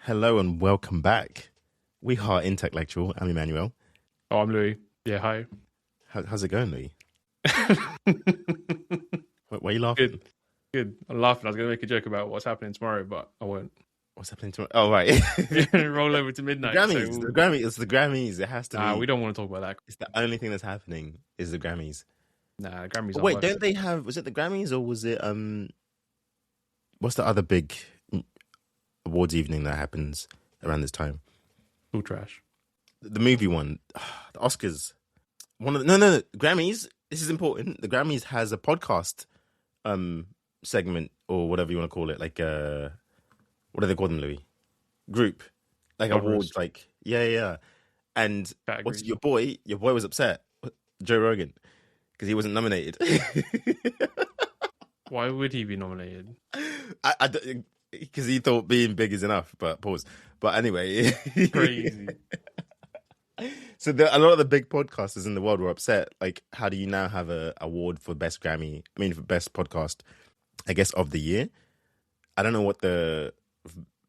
Hello and welcome back. We are Intellectual. I'm Emmanuel. Oh, I'm Louis. Yeah, hi. How's it going, Louis? Why are you laughing? Good. Good. I'm laughing. I was going to make a joke about what's happening tomorrow, but I won't. What's happening tomorrow? Oh, right. Roll over to The midnight. Grammys. So The Grammys. It's the Grammys. It has to be. we don't want to talk about that. It's the only thing that's happening is the Grammys. Nah, the Grammys Oh, aren't wait, worth don't it. they have? Was it the Grammys or was it what's the other big awards evening that happens around this time? All trash. The movie one, the Oscars. No, Grammys. This is important. The Grammys has a podcast segment or whatever you want to call it, like what do they call them, Louis? Group, like Genres. awards, like yeah. And what's Categories. your boy? Your boy was upset, Joe Rogan, because he wasn't nominated. Why would he be nominated? Because he thought being big is enough. But pause. But anyway, Crazy. So a lot of the big podcasters in the world were upset. Like, how do you now have a award for best Grammy? I mean, for best podcast, I guess, of the year. I don't know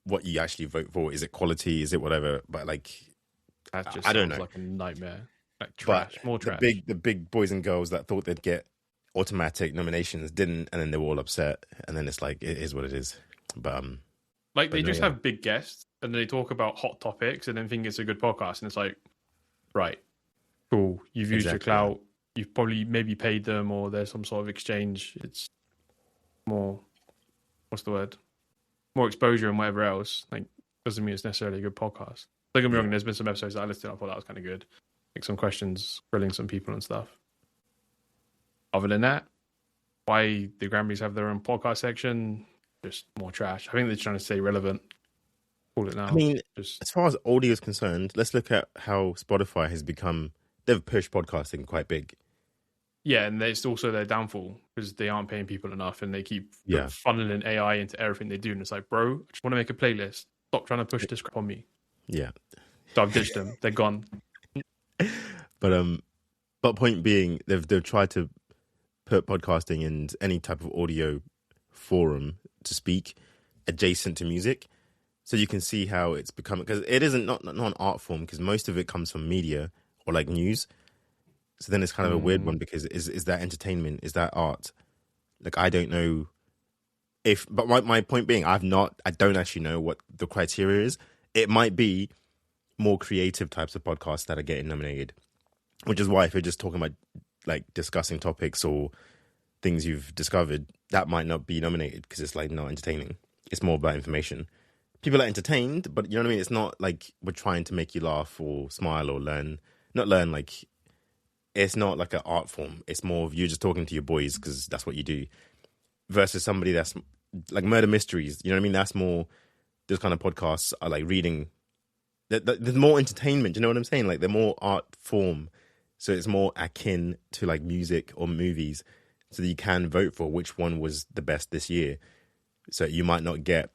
what you actually vote for. Is it quality? Is it whatever? But like, That just I don't sounds know. like a nightmare. Like trash. More trash. The big boys and girls that thought they'd get automatic nominations didn't, and then they were all upset. And then it's like, it is what it is. But They just yeah. have big guests and they talk about hot topics and then think it's a good podcast. And it's like, right, cool. You've used your Exactly. clout. You've probably maybe paid them or there's some sort of exchange. It's more, what's the word? More exposure and whatever else. Like, doesn't mean it's necessarily a good podcast. Don't get me wrong, there's been some episodes that I listened to. I thought that was kind of good. Like some questions, grilling some people and stuff. Other than that, why the Grammys have their own podcast section? Just more trash. I think they're trying to stay relevant. Call it now. I mean, just as far as audio is concerned, let's look at how Spotify has become. They've pushed podcasting quite big. yeah, and it's also their downfall because they aren't paying people enough and they keep Yeah. funneling AI into everything they do. And it's like, bro, I just want to make a playlist. Stop trying to push this crap on me. Yeah. So I've ditched them. They're gone. But point being, they've tried to put podcasting in any type of audio forum to speak adjacent to music, so you can see how it's become, because it isn't not an art form, because most of it comes from media or like news. So then it's kind of a weird one, because is that entertainment? Is that art? Like, I don't know but my point being, I don't actually know what the criteria is. It might be more creative types of podcasts that are getting nominated, which is why if you're just talking about like discussing topics or things you've discovered, that might not be nominated because it's like not entertaining. It's more about information. People are entertained, but you know what I mean? It's not like we're trying to make you laugh or smile or learn. Not learn, like, it's not like an art form. It's more of you just talking to your boys because that's what you do. Versus somebody that's like murder mysteries. You know what I mean? That's more, those kind of podcasts are like reading. There's more entertainment. You know what I'm saying? Like, they're more art form. So it's more akin to like music or movies. So that you can vote for which one was the best this year. So you might not get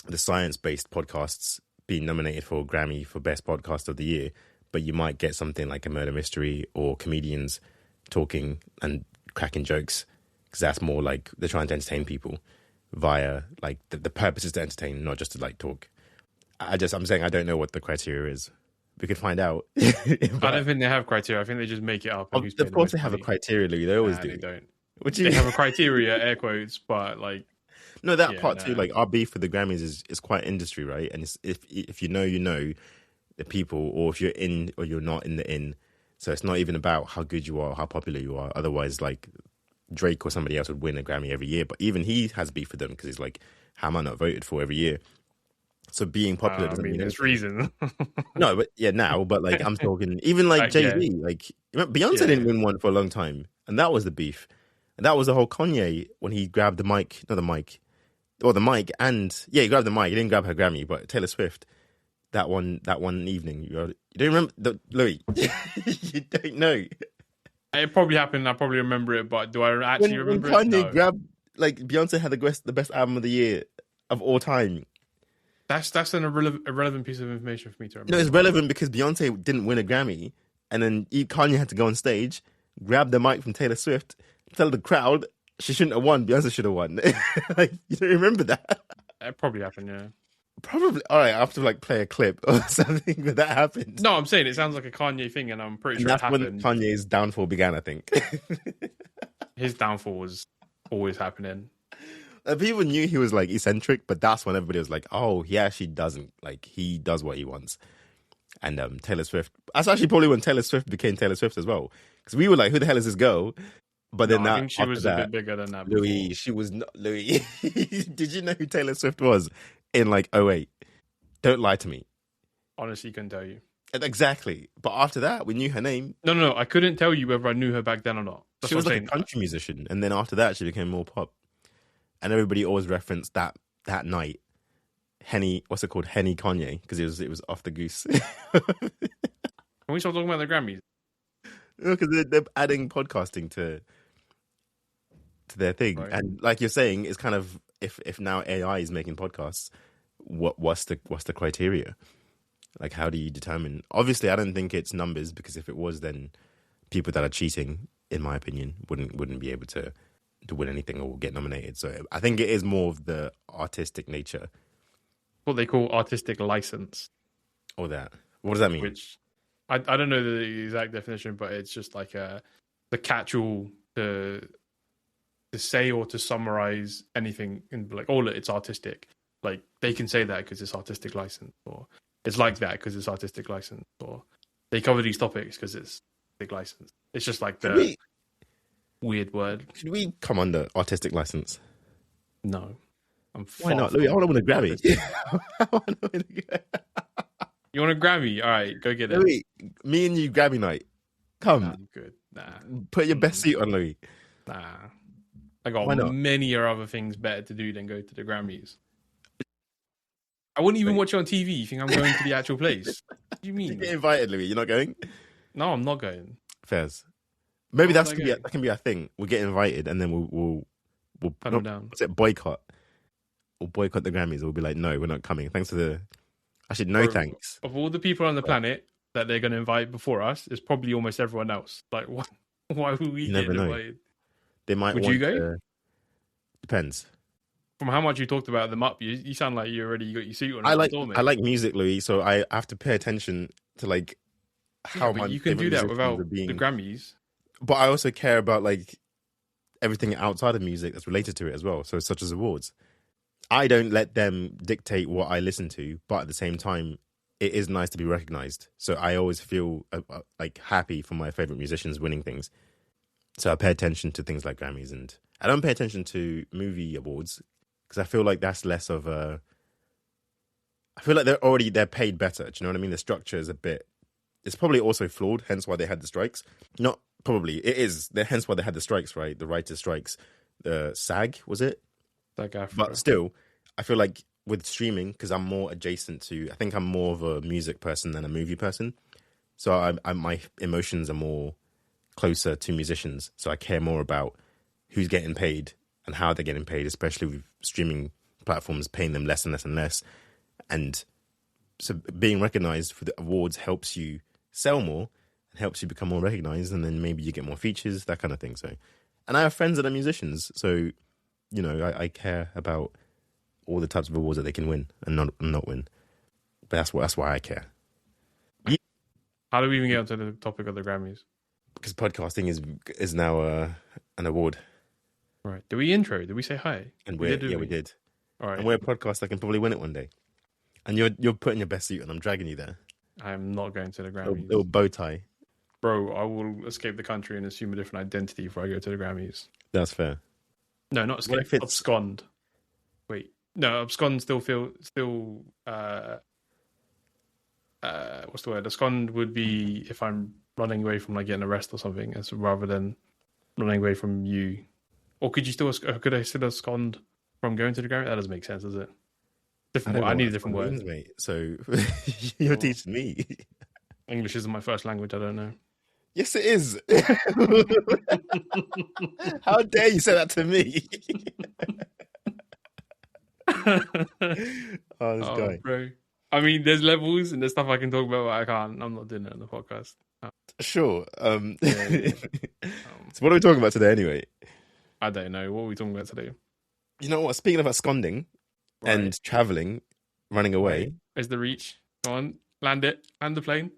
the science-based podcasts being nominated for a Grammy for Best Podcast of the Year, but you might get something like a murder mystery or comedians talking and cracking jokes, because that's more like they're trying to entertain people via like the purpose is to entertain, not just to like talk. I'm saying I don't know what the criteria is. We could find out. I don't think they have criteria. I think they just make it up. And Of course they have a criteria, Louis. They always do. They don't. What do They you have a criteria, air quotes, but like, No, that Yeah, part no. too. Like, our beef with the Grammys is quite industry, right? And it's, if you know, you know the people, or if you're in or you're not in the in. So it's not even about how good you are, how popular you are. Otherwise, like Drake or somebody else would win a Grammy every year. But even he has beef with them because he's like, how am I not voted for every year? So being popular I doesn't mean, mean there's anything. reason. No, but yeah, now. But like, I'm talking even like Yeah. Jay-Z. Like, Beyonce Yeah. didn't win one for a long time, and that was the beef. And that was the whole Kanye when he grabbed the mic, not the mic. Or the mic, and yeah, he grabbed the mic. He didn't grab her Grammy, but Taylor Swift, that one evening, you don't remember, Louis? You don't know It probably happened. I probably remember it, but do I actually when remember Kanye it? No. grabbed, like, Beyonce had the best album of the year of all time. That's an irrelevant piece of information for me to remember. No, it's relevant because Beyonce didn't win a Grammy, and then Kanye had to go on stage, grab the mic from Taylor Swift, tell the crowd she shouldn't have won. Beyonce should have won. Like, you don't remember that? It probably happened, yeah. Probably. All right, I have to like play a clip or something, but that happened. No, I'm saying it sounds like a Kanye thing, and I'm pretty And sure it that's when happened. Kanye's downfall began, I think. His downfall was always happening. People knew he was like eccentric, but that's when everybody was like, "Oh, he actually doesn't like he does what he wants." And Taylor Swift. That's actually probably when Taylor Swift became Taylor Swift as well, because we were like, "Who the hell is this girl?" But then I that think she after was that, a bit bigger than that. Louis, Before. she was not Louis. Did you know who Taylor Swift was in like '08? Don't lie to me. Honestly, couldn't tell you. Exactly. But after that, we knew her name. No. I couldn't tell you whether I knew her back then or not. That's She what was I'm like saying. a country musician, and then after that, she became more pop. And everybody always referenced that night, Henny. What's it called? Henny Kanye, because it was off the goose. Can we stop talking about the Grammys? Because they're adding podcasting to their thing, Right. and like you're saying, it's kind of if now AI is making podcasts, what's the criteria? Like, how do you determine? Obviously, I don't think it's numbers, because if it was, then people that are cheating, in my opinion, wouldn't be able to win anything or get nominated. So I think it is more of the artistic nature. What they call artistic license. Or that. What does that mean? Which I don't know the exact definition, but it's just like the catch-all to say or to summarize anything in like, oh, look, it's artistic. Like they can say that because it's artistic license, or it's like that because it's artistic license, or they cover these topics because it's artistic license. It's just like the weird word. Should we come under artistic license? No. Why not? Louis, I want to win a Grammy. You want a Grammy? All right, go get it. Louis, me and you Grammy night. Come. Nah, I'm good. Nah. Put your best suit on, Louis. Nah. I got many other things better to do than go to the Grammys. I wouldn't even watch it on TV. You think I'm going to the actual place? What do you mean? You get invited, Louis. You're not going? No, I'm not going. Fairs. Maybe that can be our thing. We'll get invited, and then we'll put them down. What's it? Boycott. We'll boycott the Grammys. We'll be like, no, we're not coming. Thanks for the. Actually, no thanks. Of all the people on the planet that they're going to invite before us, it's probably almost everyone else. Like, why would we get invited? They might. Would you go? Depends. From how much you talked about them up, you sound like you already got your suit on. I like music, Louis, so I have to pay attention to like how much. You can do that without the Grammys. But I also care about like everything outside of music that's related to it as well. So such as awards. I don't let them dictate what I listen to, but at the same time, it is nice to be recognized. So I always feel like happy for my favorite musicians winning things. So I pay attention to things like Grammys, and I don't pay attention to movie awards because I feel like that's less of a. I feel like they're paid better. Do you know what I mean? The structure is a bit. It's probably also flawed, hence why they had the strikes. Not probably, it is. Hence why they had the strikes, right? The writers' strikes. The SAG, was it? But still, I feel like with streaming, because I'm more adjacent to, I think I'm more of a music person than a movie person. So my emotions are more closer to musicians. So I care more about who's getting paid and how they're getting paid, especially with streaming platforms paying them less and less and less. And so being recognized for the awards helps you sell more and helps you become more recognized. And then maybe you get more features, that kind of thing. So, and I have friends that are musicians. So, you know, I care about all the types of awards that they can win and not win. But that's why I care. How do we even get onto the topic of the Grammys? Because podcasting is now an award. Right. Did we intro? Did we say hi? And we did. All right. And we're a podcast that can probably win it one day. And you're putting your best suit on. I'm dragging you there. I am not going to the Grammys. Little bow tie. Bro, I will escape the country and assume a different identity before I go to the Grammys. That's fair. No, not escape. Abscond. Wait. No, abscond still what's the word? Abscond would be if I'm running away from like getting arrested or something, as rather than running away from you. Or could I still abscond from going to the Grammy? That doesn't make sense, does it? I need a different word. Means, mate. So you're teaching me. English isn't my first language, I don't know. Yes, it is. How dare you say that to me? This guy. Bro. I mean, there's levels and there's stuff I can talk about, but I can't. I'm not doing it on the podcast. Sure. Yeah. So what are we talking about today anyway? I don't know. What are we talking about today? You know what? Speaking of absconding and traveling, running Right? away. Is the reach? Go on, land it, land the plane.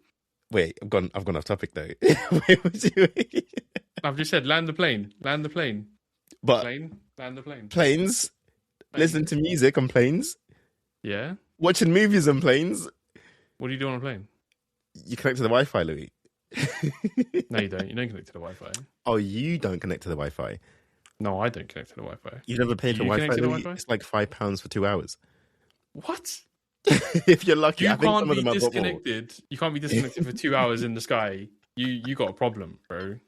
Wait, I've gone off topic though. Wait, I've just said land the plane, land the plane, but plane, land the plane, planes, listen plane. to music on planes, Yeah. watching movies on planes. What do you do on a plane? You connect to the Wi-Fi, Louis. No, you don't. You don't connect to the Wi-Fi. Oh, you don't connect to the Wi-Fi. No, I don't connect to the Wi-Fi. You've never paid Do for you Wi-Fi, connect to the Louis? Wi-Fi? It's like £5 for 2 hours. What? If you're lucky, You I think can't some of be them are more. disconnected. You can't be disconnected for 2 hours in the sky. You got a problem, bro.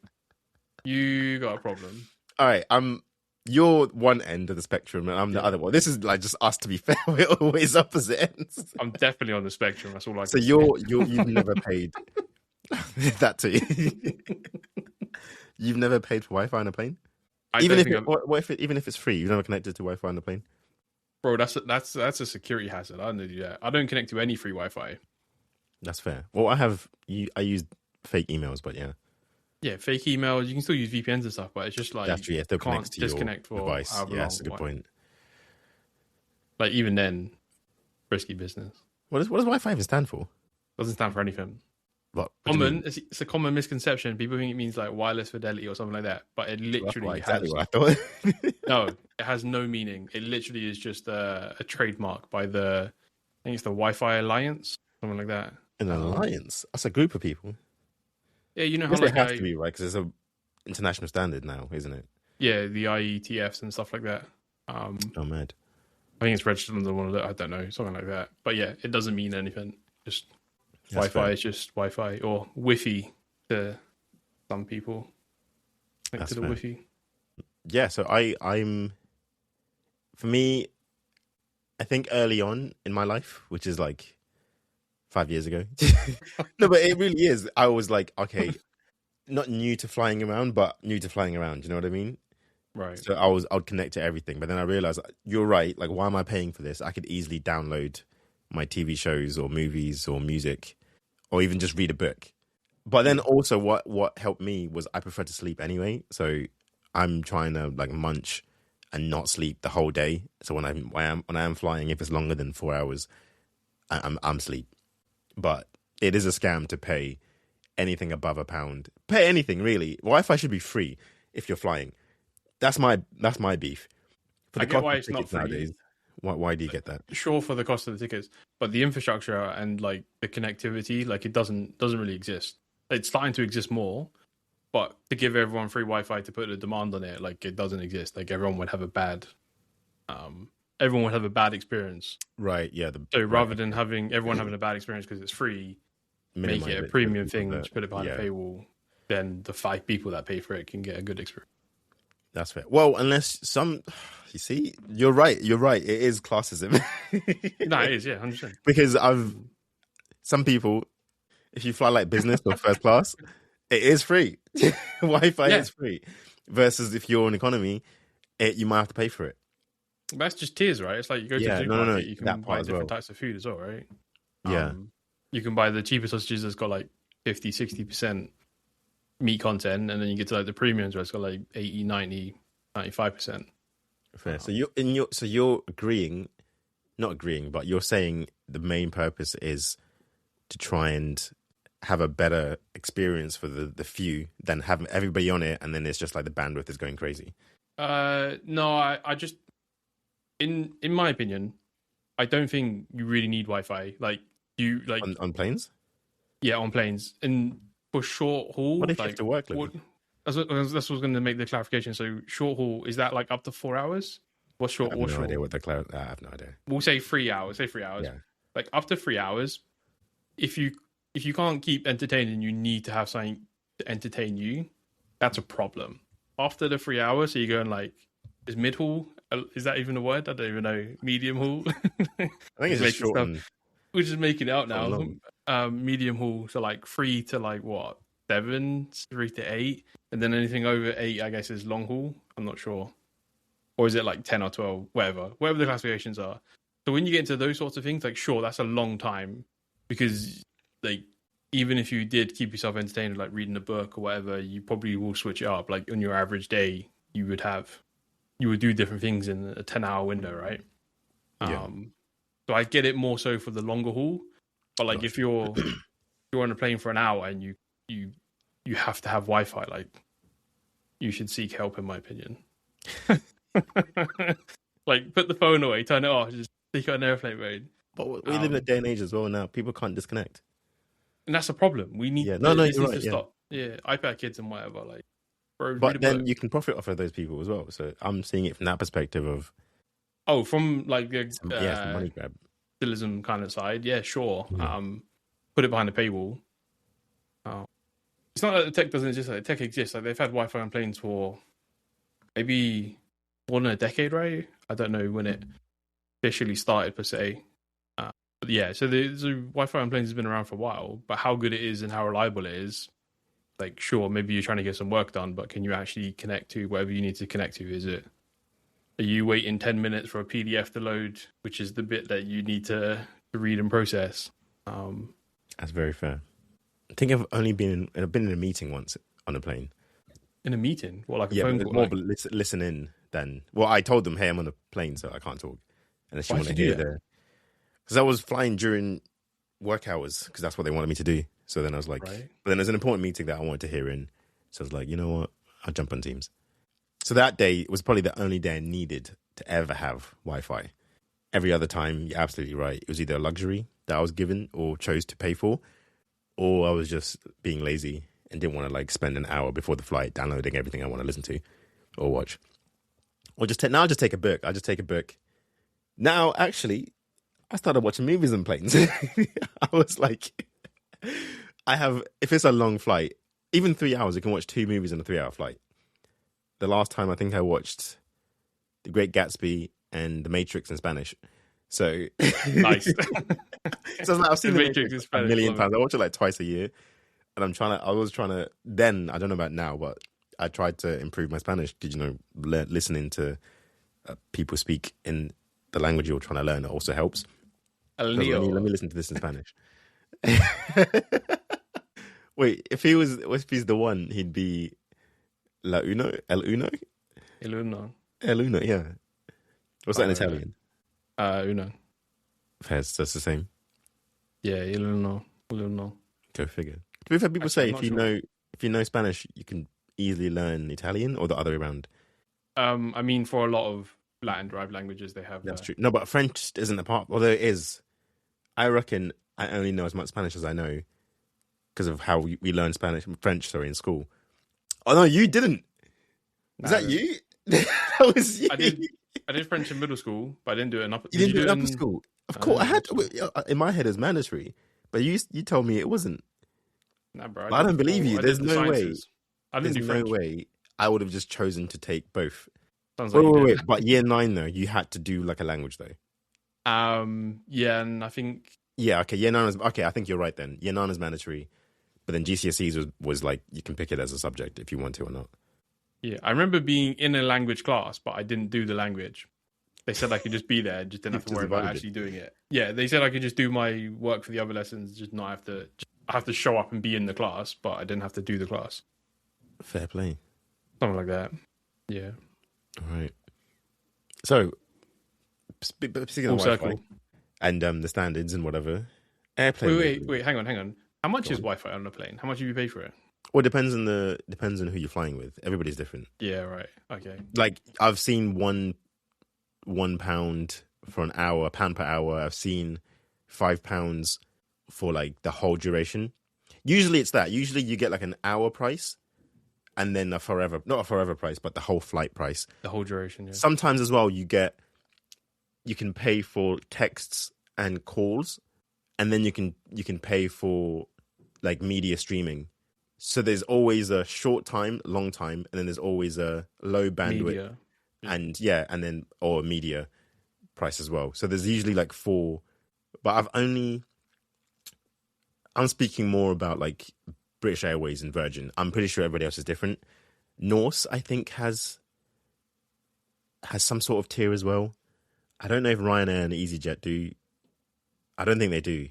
You got a problem. All right, you're one end of the spectrum, and I'm the other one. This is like just us. To be fair, we're always opposite ends. I'm definitely on the spectrum. That's all I can So say. you've never paid that too. You've never paid for Wi-Fi on a plane, even if it's free. You've never connected to Wi-Fi on a plane. Bro, that's a security hazard. I don't do that. I don't connect to any free Wi-Fi. That's fair. Well, I use fake emails, but yeah, Yeah, fake emails. You can still use VPNs and stuff, but it's just like that's true. Yeah, still you can't connects to your disconnect for device. however Yeah, long. that's a good point. Like even then, risky business. What does Wi-Fi even stand for? Doesn't stand for anything. What do you mean? It's a common misconception. People think it means like wireless fidelity or something like that, but it literally Exactly has what I thought. no. It has no meaning. It literally is just a trademark by I think it's the Wi-Fi Alliance, something like that. An alliance? That's a group of people. Yeah, you know how Yes, like it has to be, right? Because it's a international standard now, isn't it? yeah, the IETFs and stuff like that. Oh, mad. I think it's registered under one of the, I don't know, something like that. But yeah, it doesn't mean anything. Just That's Wi-Fi fair. is just Wi-Fi or Wi-Fi to some people. Link That's to the fair. Wi-Fi. Yeah, so I'm for me, I think early on in my life, which is like 5 years ago. No, but it really is. I was like, okay, not new to flying around, but new to flying around. You know what I mean? Right. So I'd connect to everything, but then I realized you're right. Like, why am I paying for this? I could easily download my TV shows or movies or music, or even just read a book. But then also, what helped me was I prefer to sleep anyway. So I'm trying to like munch and not sleep the whole day. So when I am flying, if it's longer than 4 hours, I'm asleep. But it is a scam to pay anything above £1. Pay anything really. Wi-Fi should be free if you're flying. That's my beef. For I the get cost why of it's not tickets free. nowadays, why do you get that? Sure, for the cost of the tickets, but the infrastructure and like the connectivity, like it doesn't really exist. It's starting to exist more, but to give everyone free Wi-Fi to put a demand on it, like it doesn't exist. Like everyone would have a bad experience. Right? Yeah. So rather than having everyone having a bad experience because it's free, make Minimize it a for premium the people thing to put it behind a paywall. Then the 5 people that pay for it can get a good experience. That's fair. Well, unless you see, you're right. It is classism. No, it is, yeah, 100%. Because some people, if you fly like business or first class, it is free. Wi-Fi is free. Versus if you're in economy, you might have to pay for it. That's just tiers, right? It's like you go to the supermarket, you can that buy part as different well. types of food as well, right? Yeah. You can buy the cheaper sausages that's got like 50, 60% meat content, and then you get to like the premiums where it's got like 80, 90, 95%. Fair. So you're not agreeing, but you're saying the main purpose is to try and have a better experience for the few than having everybody on it, and then it's just like the bandwidth is going crazy. No, I just in my opinion, I don't think you really need Wi-Fi. Like you like on planes. Yeah, on planes and for short haul. What if you like, have to work? That's what I was going to make the clarification. So short haul, is that like up to 4 hours? What's short? I have no idea what I have no idea. We'll say 3 hours. Say 3 hours. Yeah. Like up to 3 hours. If you can't keep entertaining, you need to have something to entertain you. That's a problem. After the 3 hours, so you're going like, is mid haul? Is that even a word? I don't even know. Medium haul. I think it's just short. We're just making it out now. Medium haul, so like 3 to like what? 7, 3 to 8, and then anything over 8, I guess, is long haul. I'm not sure, or is it like 10 or 12, whatever the classifications are. So when you get into those sorts of things, like sure, that's a long time because like even if you did keep yourself entertained, like reading a book or whatever, you probably will switch it up. Like on your average day, you would do different things in a 10-hour window, right? Yeah. So I get it more so for the longer haul. But like if you're on a plane for an hour and you have to have Wi-Fi, like you should seek help, in my opinion. Like put the phone away, turn it off, just take it on airplane mode. But we live in a day and age as well now. People can't disconnect. And that's a problem. We need this you're needs right, to stop. Yeah, iPad kids and whatever. Like, bro, but then you can profit off of those people as well. So I'm seeing it from that perspective of from like the some money grab, capitalism kind of side. Yeah, sure. Yeah. Put it behind the paywall. It's not that the tech doesn't exist. Like, tech exists. Like they've had Wi-Fi on planes for maybe more than a decade, right? I don't know when it officially started per se. But yeah, so the Wi-Fi on planes has been around for a while, but how good it is and how reliable it is, like, sure, maybe you're trying to get some work done, but can you actually connect to whatever you need to connect to? Are you waiting 10 minutes for a PDF to load, which is the bit that you need to read and process? That's very fair. I think I've only been in a meeting once on a plane. In a meeting? What, like a phone call? More listen in than... Well, I told them, hey, I'm on a plane, so I can't talk. Unless you want to hear there. Because I was flying during work hours, because that's what they wanted me to do. So then I was like... Right. But then there's an important meeting that I wanted to hear in. So I was like, you know what? I'll jump on Teams. So that day was probably the only day I needed to ever have Wi-Fi. Every other time, you're absolutely right. It was either a luxury that I was given or chose to pay for, or I was just being lazy and didn't want to like spend an hour before the flight downloading everything I want to listen to or watch. Or now I'll just take a book. I'll just take a book. Now, actually, I started watching movies on planes. I was like, if it's a long flight, even 3 hours, I can watch 2 movies in a 3-hour flight. The last time I think I watched The Great Gatsby and The Matrix in Spanish. So nice. So I've seen The Matrix a million times. I watch it like twice a year. And I was trying to, then, I don't know about now, but I tried to improve my Spanish. Did you know, listening to people speak in the language you're trying to learn also helps. Let me listen to this in Spanish. Wait, if he's the one, he'd be El Uno? El Uno, yeah. What's that in Italian? Uno. Fair, so that's the same. Yeah, El Uno. Go figure. To be fair, people say if you know Spanish, you can easily learn Italian, or the other way around. I mean, for a lot of Latin-derived languages, they have. That's true. No, but French isn't a part. Although it is. I reckon I only know as much Spanish as I know because of how we learn French, in school. Oh no, you didn't. Was that you? That was you. I did French in middle school, but I didn't do it in upper. You didn't do it in upper school. Of course, I had in my head it was mandatory, but you told me it wasn't. Nah, bro. I don't believe you. There's no way. I didn't do French. No way I would have just chosen to take both. Sounds like wait. But year 9 though, you had to do like a language though. Yeah, and I think. Yeah, okay. Year 9 was okay. I think you're right then. Year 9 is mandatory, but then GCSEs was like you can pick it as a subject if you want to or not. Yeah, I remember being in a language class, but I didn't do the language. They said I could just be there, just didn't have to worry about actually doing it. Yeah, they said I could just do my work for the other lessons, just not have to. I have to show up and be in the class, but I didn't have to do the class. Fair play. Something like that. Yeah. All right. So, speaking of Wi-Fi and the standards and whatever, airplane. Wait, hang on. How much is Wi-Fi on a plane? How much do you pay for it? Well, it depends on who you're flying with. Everybody's different. Yeah, right. Okay. Like I've seen £1 for an hour, £1 per hour. I've seen £5 for like the whole duration. Usually it's that. Usually you get like an hour price and then not a forever price, but the whole flight price. The whole duration, yeah. Sometimes as well you can pay for texts and calls, and then you can pay for like media streaming. So there's always a short time, long time, and then there's always a low bandwidth media. Or media price as well. So there's usually like 4, but I'm speaking more about like British Airways and Virgin. I'm pretty sure everybody else is different. Norse, I think, has some sort of tier as well. I don't know if Ryanair and EasyJet do. I don't think they do.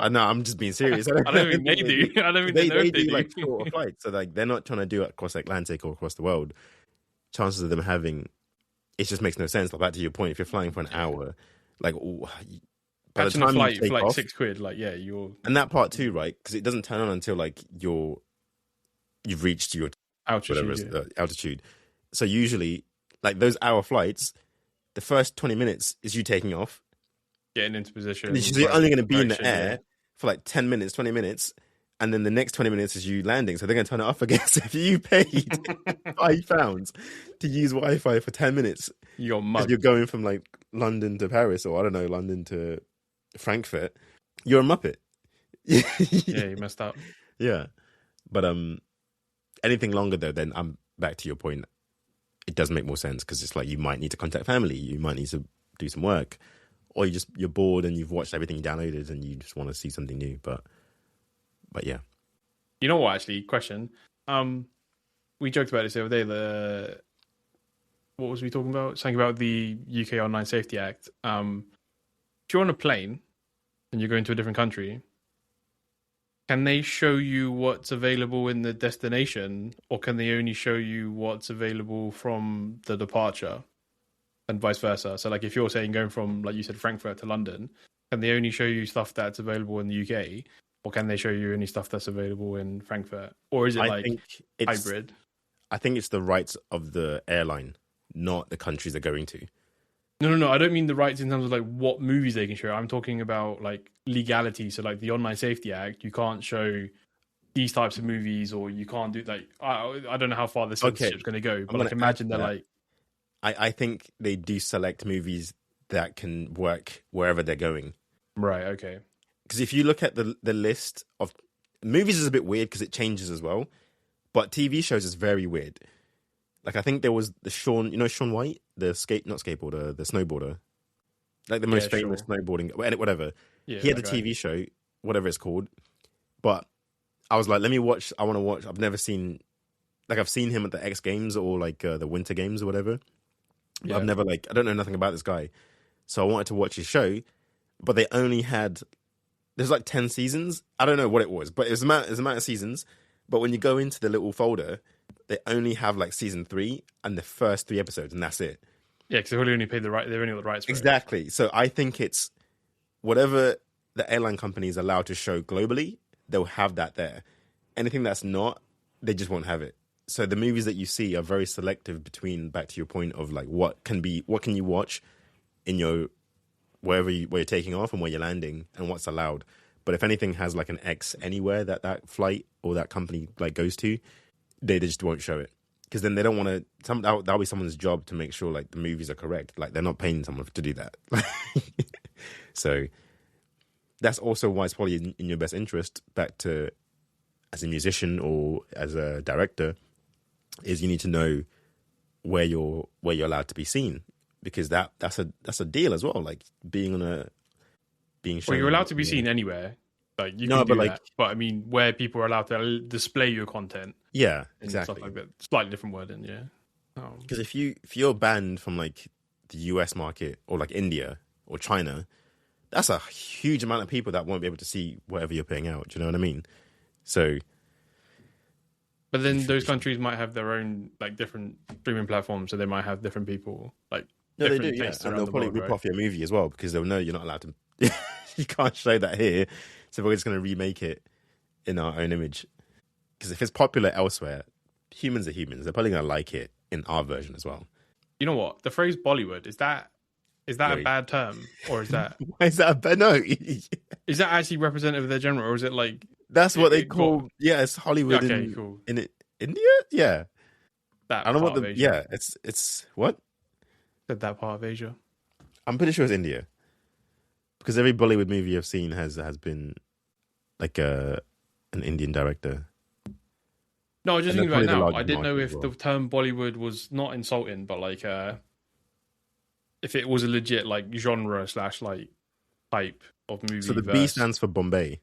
No, I'm just being serious. I don't think they do. I don't think they do like shorter flights. So like they're not trying to do it across Atlantic or across the world. Chances of them having, it just makes no sense. Like back to your point, if you're flying for an hour, Like, by the Catching a time you flight for take like off, £6, like you're and that part too, right? Because it doesn't turn on until like you've reached your whatever altitude. it's, Yeah. altitude. So usually, like those hour flights, the first 20 minutes is you taking off, Getting into position. and you're only going to be in the correction, air for like 10 minutes, 20 minutes, and then the next 20 minutes is you landing. So they're going to turn it off again. So if you paid £5 to use Wi-Fi for 10 minutes, You got because mugged. you're going from like London to Paris, or I don't know, London to Frankfurt, you're a muppet. Yeah, you messed up. Yeah, but anything longer though, then I'm back to your point. It does make more sense because it's like you might need to contact family, you might need to do some work, or you're bored and you've watched everything you downloaded and you just want to see something new. But yeah, You know what? Actually, question. We joked about this the other day. What was we talking about? Something about the UK Online Safety Act. If you're on a plane and you're going to a different country, can they show you what's available in the destination, or can they only show you what's available from the departure, and vice versa? So, like, if you're saying going from, like you said, Frankfurt to London, can they only show you stuff that's available in the UK, or can they show you any stuff that's available in Frankfurt, or is it I think it's hybrid? I think it's the rights of the airline, not the countries they're going to. No. I don't mean the rights in terms of like what movies they can show. I'm talking about like legality. So like the Online Safety Act, you can't show these types of movies, or you can't do like I don't know how far the censorship's going to go, but like imagine they're like. I think they do select movies that can work wherever they're going. Right. Okay. Because if you look at the list of movies, is a bit weird because it changes as well. But TV shows is very weird. Like I think there was the Sean White, the not skateboarder, the snowboarder, like the most famous snowboarding, whatever. Yeah, he had a TV show, whatever it's called. But I was like, let me watch. I want to watch. I've never seen, like I've seen him at the X Games or like the Winter Games or whatever. But I've never I don't know nothing about this guy, so I wanted to watch his show. But they only had, there's like 10 seasons. I don't know what it was, but it was amount of seasons. But when you go into the little folder, they only have like season 3 and the first 3 episodes, and that's it. Yeah, because they only paid the right. They only got the rights for exactly. So I think it's whatever the airline company is allowed to show globally, they'll have that there. Anything that's not, they just won't have it. So the movies that you see are very selective between, back to your point of like what can you watch in your where you're taking off and where you're landing and what's allowed. But if anything has like an X anywhere that flight or that company like goes to, they just won't show it, because then they don't want to. That'll be someone's job to make sure like the movies are correct. Like they're not paying someone to do that. So that's also why it's probably in your best interest, back to as a musician or as a director, is you need to know where you're allowed to be seen, because that's a deal as well. Like being shown. Well, you're allowed to be seen anywhere. Like you can do that, but I mean, where people are allowed to display your content. Yeah, exactly. Stuff like that. Slightly different wording, yeah. Because if you're banned from like the US market or like India or China, that's a huge amount of people that won't be able to see whatever you're putting out. Do you know what I mean? So, but then those countries might have their own like different streaming platforms, so they might have different people like. No, they do, yeah. And they'll probably rip off your movie as well, because they'll know you're not allowed to. You can't show that here, so we're just going to remake it in our own image. Because if it's popular elsewhere, humans are humans. They're probably going to like it in our version as well. You know what? The phrase Bollywood, is that a bad term, or is that? Why is that a bad? No. Is that actually representative of their genre, or is it like? That's what they call. Yeah, it's Hollywood. Okay, cool. In India, yeah. That I don't know part what of Asia. Yeah, it's what? Said that part of Asia. I'm pretty sure it's India, because every Bollywood movie I've seen has been like an Indian director. No, I was just thinking about it now. I didn't know if well. the term Bollywood was not insulting, but like if it was a legit like genre / like type of movie. So the B stands for Bombay.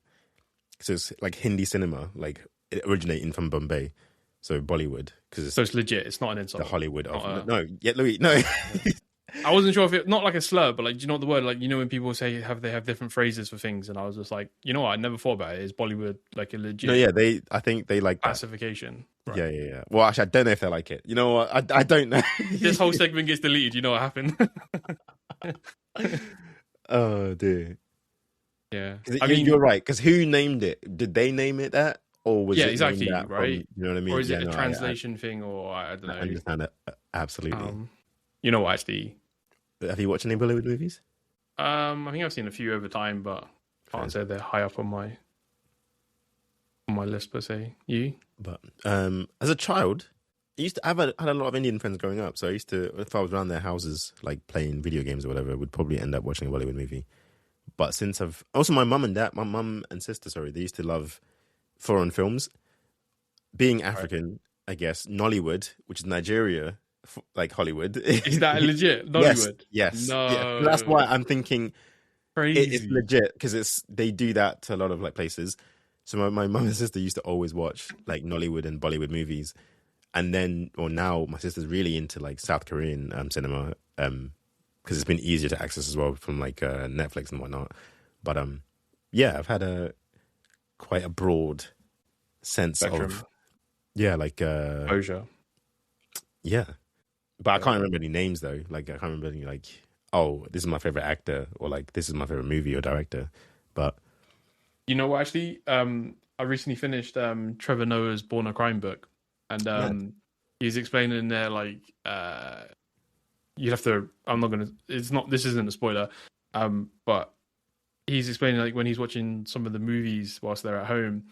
So it's like Hindi cinema, like originating from Bombay. So Bollywood, because so it's legit. It's not an insult. The Hollywood of Louis, no. I wasn't sure if it, not like a slur, but like, do you know what the word, like, you know, when people say they have different phrases for things, and I was just like, you know what, I never thought about it. Is Bollywood like a legit? No, yeah, I think they like classification. Right. Yeah. Well, actually, I don't know if they like it. You know what? I don't know. This whole segment gets deleted. You know what happened? Oh dear. Yeah, 'Cause I you're mean, right. Because who named it? Did they name it that, or was yeah, it named exactly, that from? right? You know what I Or mean? is Yeah, it a no, translation thing, or I don't I know. understand it absolutely. You know what? Actually, Have you watched any Bollywood movies? I think I've seen a few over time, but Fair. can't say they're high up on my list per se. You? But as a child, I've had a lot of Indian friends growing up, so I used to, if I was around their houses, like playing video games or whatever, would probably end up watching a Bollywood movie. But since I've also my mum and sister, sorry, they used to love foreign films. Being Right. African, I guess Nollywood, which is Nigeria, like Hollywood. Is that legit? Yes, Nollywood? yes, yeah. That's No, why I'm thinking it's crazy. legit because they do that to a lot of like places. So my mum and sister used to always watch like Nollywood and Bollywood movies, and then or now my sister's really into like South Korean cinema because it's been easier to access as well from like Netflix and whatnot. But yeah, I've had a quite a broad sense of Spectrum like exposure. yeah. But I Yeah. can't remember any names though. Like I can't remember any like, oh, this is my favorite actor or like this is my favorite movie or director. But You know what? Actually, I recently finished Trevor Noah's Born a Crime book, and mad. he's explaining in there like you have to. I'm not gonna. It's not. This isn't a spoiler. But he's explaining like when he's watching some of the movies whilst they're at home,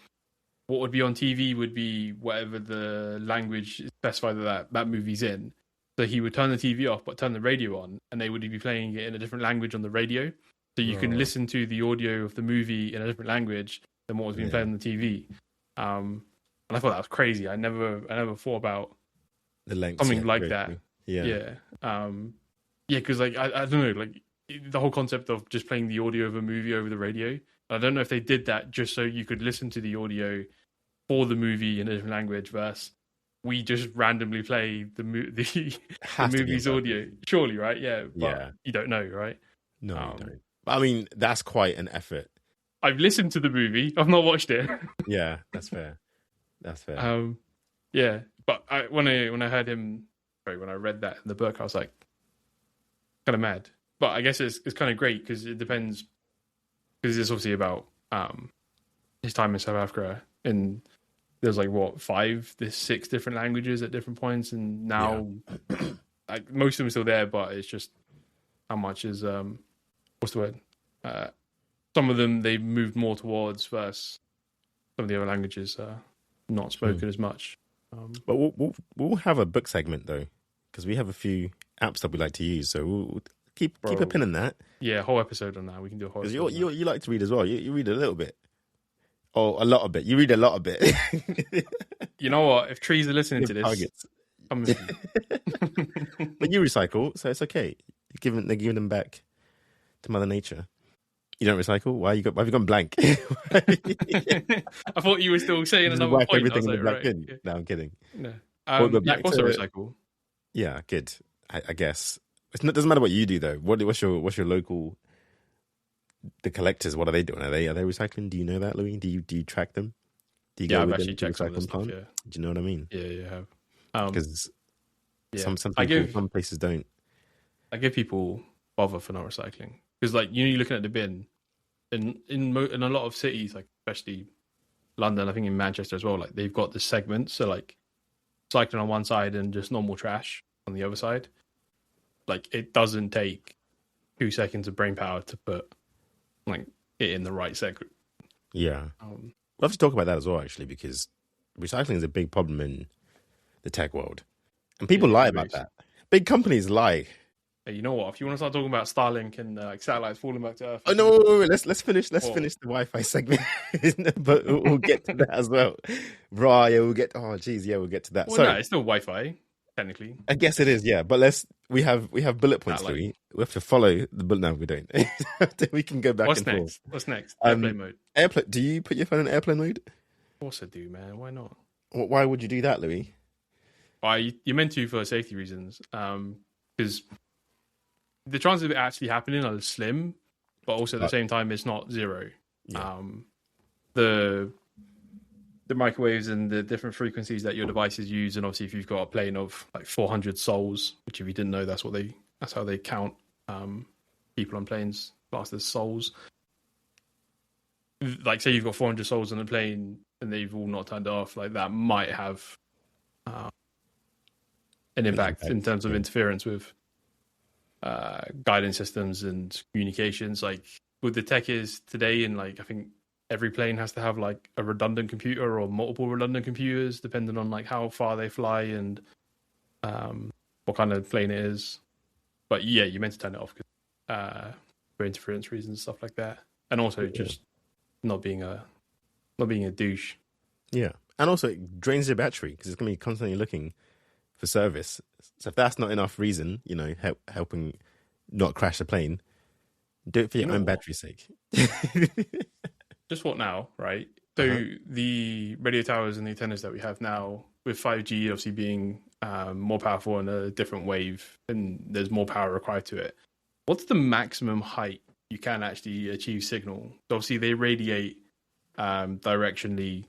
what would be on TV would be whatever the language specified that movie's in. So he would turn the TV off, but turn the radio on, and they would be playing it in a different language on the radio. So you can Oh, listen to the audio of the movie in a different language than what was being yeah. played on the TV. And I thought that was crazy. I never thought about The lengths you something have to like go that. through. Yeah. Yeah. Yeah, because like I don't know, like the whole concept of just playing the audio of a movie over the radio. I don't know if they did that just so you could listen to the audio for the movie in a different language versus we just randomly play the Has to be movie's imperfect. audio. Surely, right? Yeah, but Yeah. you don't know, right? No, you Um, don't. But I mean, that's quite an effort. I've listened to the movie. I've not watched it. Yeah, that's fair. That's fair. Yeah, but when I heard him, sorry, when I read that in the book, I was like, kind of mad. But I guess it's kind of great because it depends because it's obviously about his time in South Africa and there's like what 6 different languages at different points, and Yeah. now like most of them are still there, but it's just how much is what's the word? Some of them they moved more towards versus some of the other languages not spoken as much. But we'll have a book segment though, because we have a few apps that we like to use. So we'll keep a pin in that. Yeah, whole episode on that. We can do a whole Because episode. you like to read as well. You read a little bit. Oh, a lot of bit. You read a lot of bit. You know what? If trees are listening to this, Targets. come with me. But you recycle, so it's okay. They're giving them back to Mother Nature. You don't recycle? Why have you gone blank? I thought you were still saying Just another whack point. I everything was in the like, black right. bin. Yeah. No, I'm kidding. No. Well, but Yeah, back of course I to recycle. yeah, good. I guess it doesn't matter what you do though. What's your local? The collectors, what are they doing? Are they recycling? Do you know that, Louis? Do you track them? Do you Yeah, go I've with actually them to checked some of the recycling stuff. plant? Yeah, Do you know what I mean? yeah, I have. Because Yeah, some people, some places don't. I give people bother for not recycling because, like, you're looking at the bin in a lot of cities, like especially London, I think in Manchester as well. Like, they've got the segments, so like cycling on one side and just normal trash on the other side. Like, it doesn't take 2 seconds of brain power to put like it in the right segment. Yeah, we'll have to talk about that as well, actually, because recycling is a big problem in the tech world, and people lie about that. Big companies lie. Hey, you know what? If you want to start talking about Starlink and like satellites falling back to Earth, Oh no! Wait. Let's finish the Wi-Fi segment, but we'll get to that as well. Right? Yeah, we'll get. Oh, geez, yeah, we'll get to that. well, So no, it's still Wi-Fi technically. I guess it is, yeah. But we have bullet points, Satellite. Louis. We have to follow the bullet. No, we don't. We can go back What's and next? forth. What's next? Airplane mode. Airplane. Do you put your phone in airplane mode? Of course I do, man. Why not? Why would you do that, Louis? You're meant to for safety reasons. Because the chances of it actually happening are slim, but also at the same time, it's not zero. Yeah. The microwaves and the different frequencies that your devices use, and obviously if you've got a plane of like 400 souls, which if you didn't know, that's how they count people on planes classed as souls. Like, say you've got 400 souls on the plane and they've all not turned off, like that might have an impact in terms of interference with guidance systems and communications. Like with the tech is today, and like I think every plane has to have like a redundant computer or multiple redundant computers, depending on like how far they fly and what kind of plane it is. But yeah, you meant to turn it off for interference reasons and stuff like that, and also just not being a douche. Yeah, and also it drains your battery because it's gonna be constantly looking for service. So if that's not enough reason, helping not crash the plane, do it for your own battery's sake. Just what now, right? So the radio towers and the antennas that we have now, with 5G obviously being more powerful in a different wave, and there's more power required to it. What's the maximum height you can actually achieve signal? So obviously they radiate directionally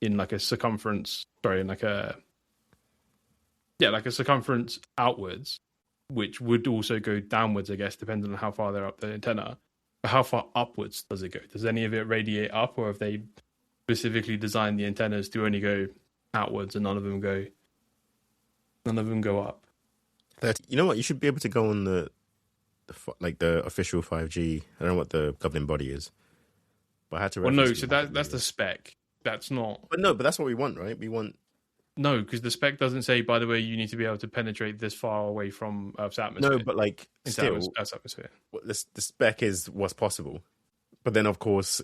in like a circumference, like a circumference outwards, which would also go downwards, I guess, depending on how far they're up the antenna. But how far upwards does it go? Does any of it radiate up, or have they specifically designed the antennas to only go outwards and none of them go up? You know what? You should be able to go on the official 5G. I don't know what the governing body is, but I had to. Well, no. So that's the spec. That's not. But that's what we want, right? We want. No, because the spec doesn't say, by the way, you need to be able to penetrate this far away from Earth's atmosphere. No, but like still, Earth's atmosphere. The spec is what's possible. But then, of course,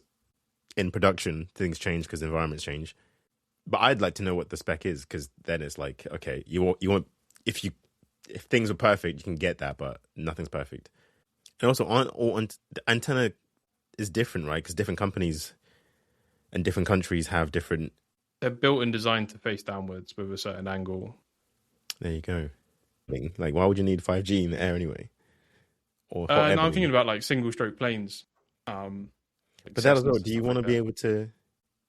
in production, things change because environments change. But I'd like to know what the spec is, because then it's like, okay, you want if things were perfect, you can get that, but nothing's perfect. And also, the antenna is different, right? Because different companies and different countries have different. They're built and designed to face downwards with a certain angle. There you go. Like, why would you need 5G in the air anyway? No, I'm thinking about like single-stroke planes. But that as well. Do you want to be able to?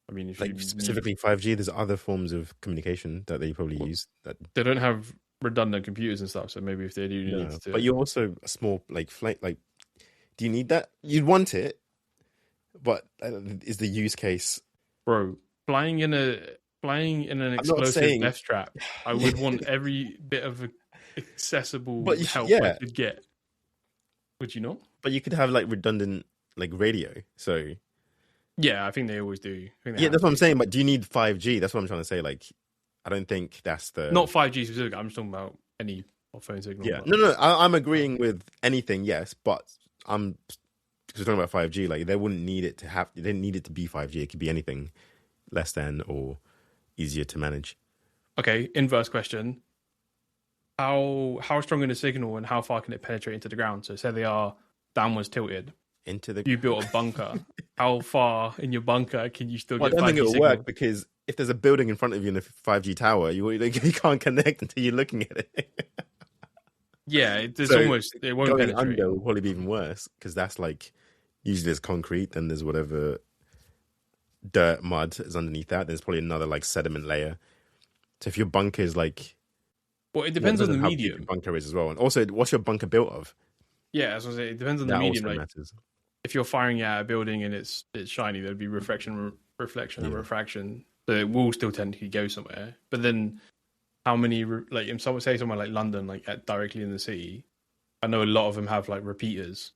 I mean, if like specifically 5G, there's other forms of communication that they probably use. That they don't have redundant computers and stuff, so maybe if they do need to. But you're also a small flight. Like, do you need that? You'd want it, but is the use case, bro? Flying in an explosive death trap, I would want every bit of accessible help I could get. Would you not? But you could have like redundant like radio. So yeah, I think they always do. That's what I'm saying. But do you need 5G? That's what I'm trying to say. Like, I don't think that's not 5G specific. I'm just talking about any phone signal. Yeah, no, I'm agreeing with anything. Yes, but because we're talking about 5G. Like, they wouldn't need it to have. They didn't need it to be 5G. It could be anything less than or easier to manage. Okay, inverse question. How strong is the signal and how far can it penetrate into the ground? So say they are downwards tilted. You built a bunker. How far in your bunker can you still get 5G signal? I don't think it'll work, because if there's a building in front of you in a 5G tower, you can't connect until you're looking at it. Yeah, it won't going penetrate. Under will probably be even worse, because that's like, usually there's concrete and there's whatever dirt, mud is underneath that. There's probably another like sediment layer. So if your bunker is like, well, it depends on the medium. Your bunker is as well, and also what's your bunker built of? Yeah, as I say, it depends on the medium. Also like, matters. If you're firing at a building and it's shiny, there'd be reflection, and refraction. So it will still technically go somewhere. But then, how many like if someone say somewhere like London, like directly in the city, I know a lot of them have like repeaters,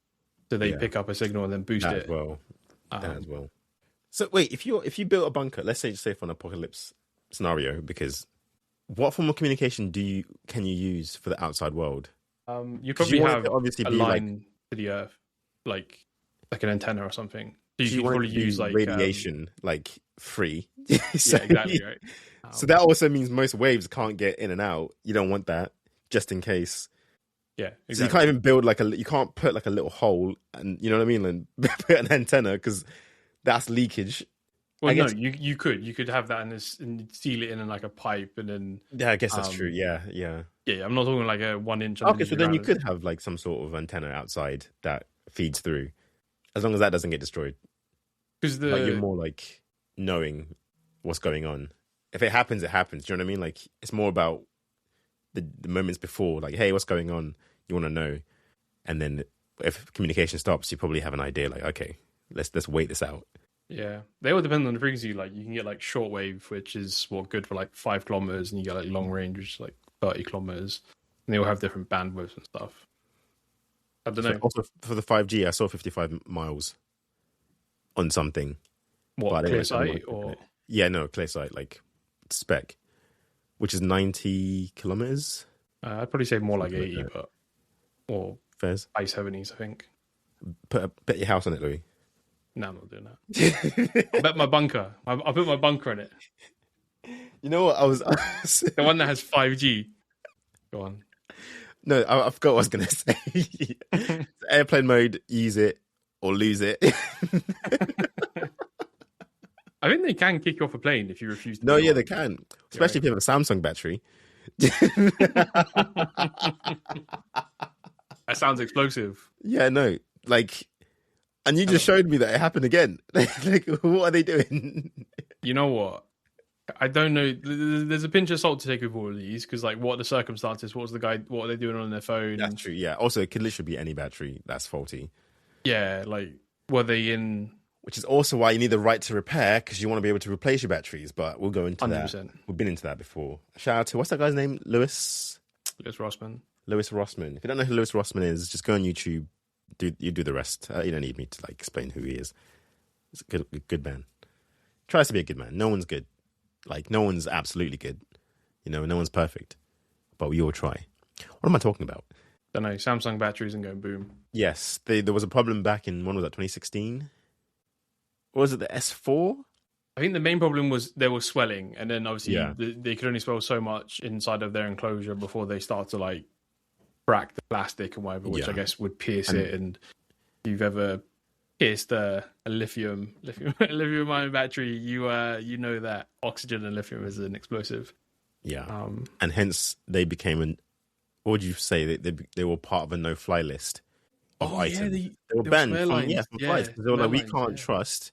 so they pick up a signal and then boost it as well. That as well. So wait, if you built a bunker, let's say for an apocalypse scenario, because what form of communication can you use for the outside world? You probably have obviously a line to the earth, like an antenna or something. So you probably use like radiation, like free. So, yeah, exactly right. So that also means most waves can't get in and out. You don't want that, just in case. Yeah, exactly. So you can't even build you can't put like a little hole, and you know what I mean, and put an antenna, because that's leakage. Well, no, you could have that and seal it in like a pipe, and then I guess that's true. Yeah. I'm not talking like a 1 inch. Okay, so then you could have like some sort of antenna outside that feeds through, as long as that doesn't get destroyed. Because you're more like knowing what's going on. If it happens, it happens. Do you know what I mean? Like, it's more about the moments before. Like, hey, what's going on? You want to know, and then if communication stops, you probably have an idea like, okay, let's wait this out. Yeah, they all depend on the frequency. Like you can get like shortwave, which is good for like 5 kilometers, and you get like long range, which is like 30 kilometers. And they all have different bandwidths and stuff. I don't know. Also for the 5G, I saw 55 miles on something. What, clear sight or? Yeah, no, clear sight, like spec, which is 90 kilometers. I'd probably say more like 80, but or Fairs. high 70s, I think. Bet your house on it, Louis. No, I'm not doing that. I'll bet my bunker. I'll put my bunker on it. You know what? I was The one that has 5G. Go on. No, I forgot what I was going to say. Airplane mode, use it or lose it. I think they can kick you off a plane if you refuse to. No, yeah, they can. Especially if you have a Samsung battery. That sounds explosive. Yeah, no. Like, and you just showed me that it happened again. Like, what are they doing? You know what? I don't know. There's a pinch of salt to take with all of these because, like, what are the circumstances? What are they doing on their phone? That's true. Yeah. Also, it could literally be any battery that's faulty. Yeah, like, were they in? Which is also why you need the right to repair because you want to be able to replace your batteries. But we'll go into 100%. that. We've been into that before. Shout out to what's that guy's name? Lewis Rossman. Lewis Rossman. If you don't know who Lewis Rossman is, just go on YouTube. You do the rest. You don't need me to like explain who he is. He's a good man. Tries to be a good man. No one's good. Like, no one's absolutely good. You know, no one's perfect. But we all try. What am I talking about? Don't know. Samsung batteries and going boom. Yes, there was a problem back in, when was that, 2016? Or was it the S4? I think the main problem was there was swelling. And then obviously they could only swell so much inside of their enclosure before they start to like crack the plastic and whatever, which I guess would pierce it. And if you've ever pierced a lithium ion battery, you know that oxygen and lithium is an explosive. Yeah, and hence they became what would you say? They were part of a no-fly list of items. Yeah, they were banned from flights because they were like, we can't trust.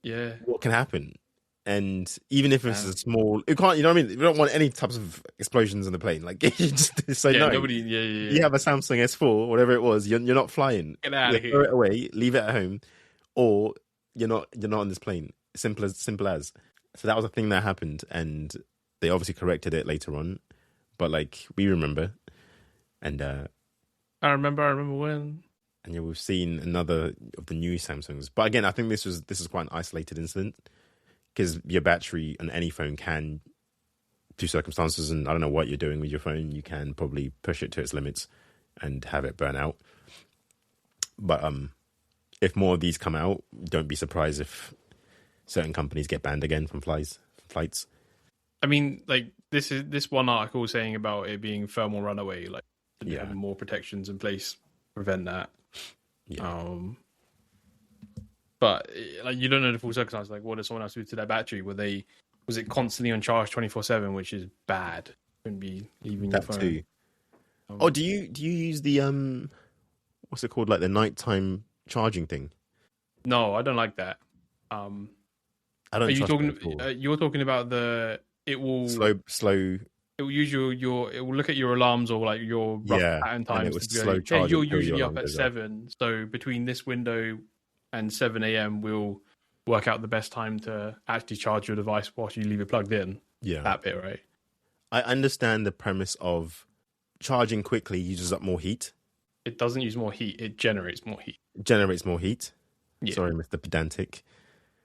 Yeah, what can happen? And even if it's a small, you can't. You know what I mean? We don't want any types of explosions in the plane. Like, you just say no. Nobody. Yeah. You have a Samsung S4, whatever it was. You're not flying. Get out of here. Throw it away. Leave it at home, or you're not on this plane. Simple as. So that was a thing that happened, and they obviously corrected it later on. But like, we remember, and I remember when. And yeah, we've seen another of the new Samsungs. But again, I think this is quite an isolated incident. Because your battery on any phone can, due circumstances, and I don't know what you're doing with your phone, you can probably push it to its limits and have it burn out. But if more of these come out, don't be surprised if certain companies get banned again from flights. I mean, like this one article saying about it being thermal runaway, like having more protections in place to prevent that. Yeah. But like, you don't know the full circumstances. Like, what did someone else do to their battery? Was it constantly on charge 24/7, which is bad? Shouldn't be leaving your phone. Too. Do you use the what's it called, like the nighttime charging thing? No, I don't like that. I don't. Are you talking? You're talking about it will slow. It will use it will look at your alarms or like your rough pattern times. And it was slow charge. You're usually up at 7, so between this window and 7 a.m. we'll work out the best time to actually charge your device whilst you leave it plugged in. Yeah. That bit, right? I understand the premise of charging quickly uses up more heat. It doesn't use more heat. It generates more heat. Yeah. Sorry, Mr. Pedantic.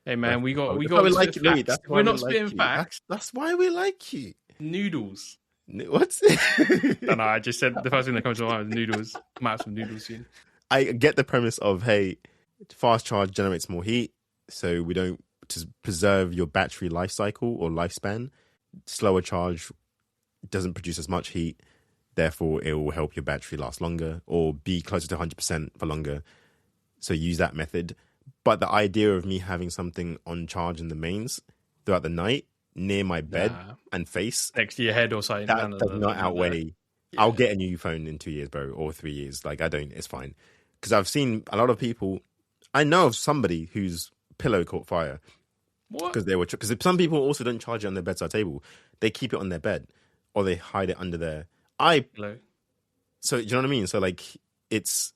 Hey, man, we got like you. We're not spitting facts. That's why we like you. Noodles. What? No, I just said the first thing that comes to mind was noodles. I might have some noodles soon. I get the premise of, hey, fast charge generates more heat, so we don't, to preserve your battery life cycle or lifespan. Slower charge doesn't produce as much heat, therefore it will help your battery last longer or be closer to 100% for longer. So use that method. But the idea of me having something on charge in the mains throughout the night near my bed and face next to your head or something, that does not outweigh. Yeah. I'll get a new phone in 2 years, bro, or 3 years. Like, it's fine. Because I've seen a lot of people. I know of somebody whose pillow caught fire. What? Because some people also don't charge it on their bedside table. They keep it on their bed, or they hide it under their pillow. So, do you know what I mean? So, like, it's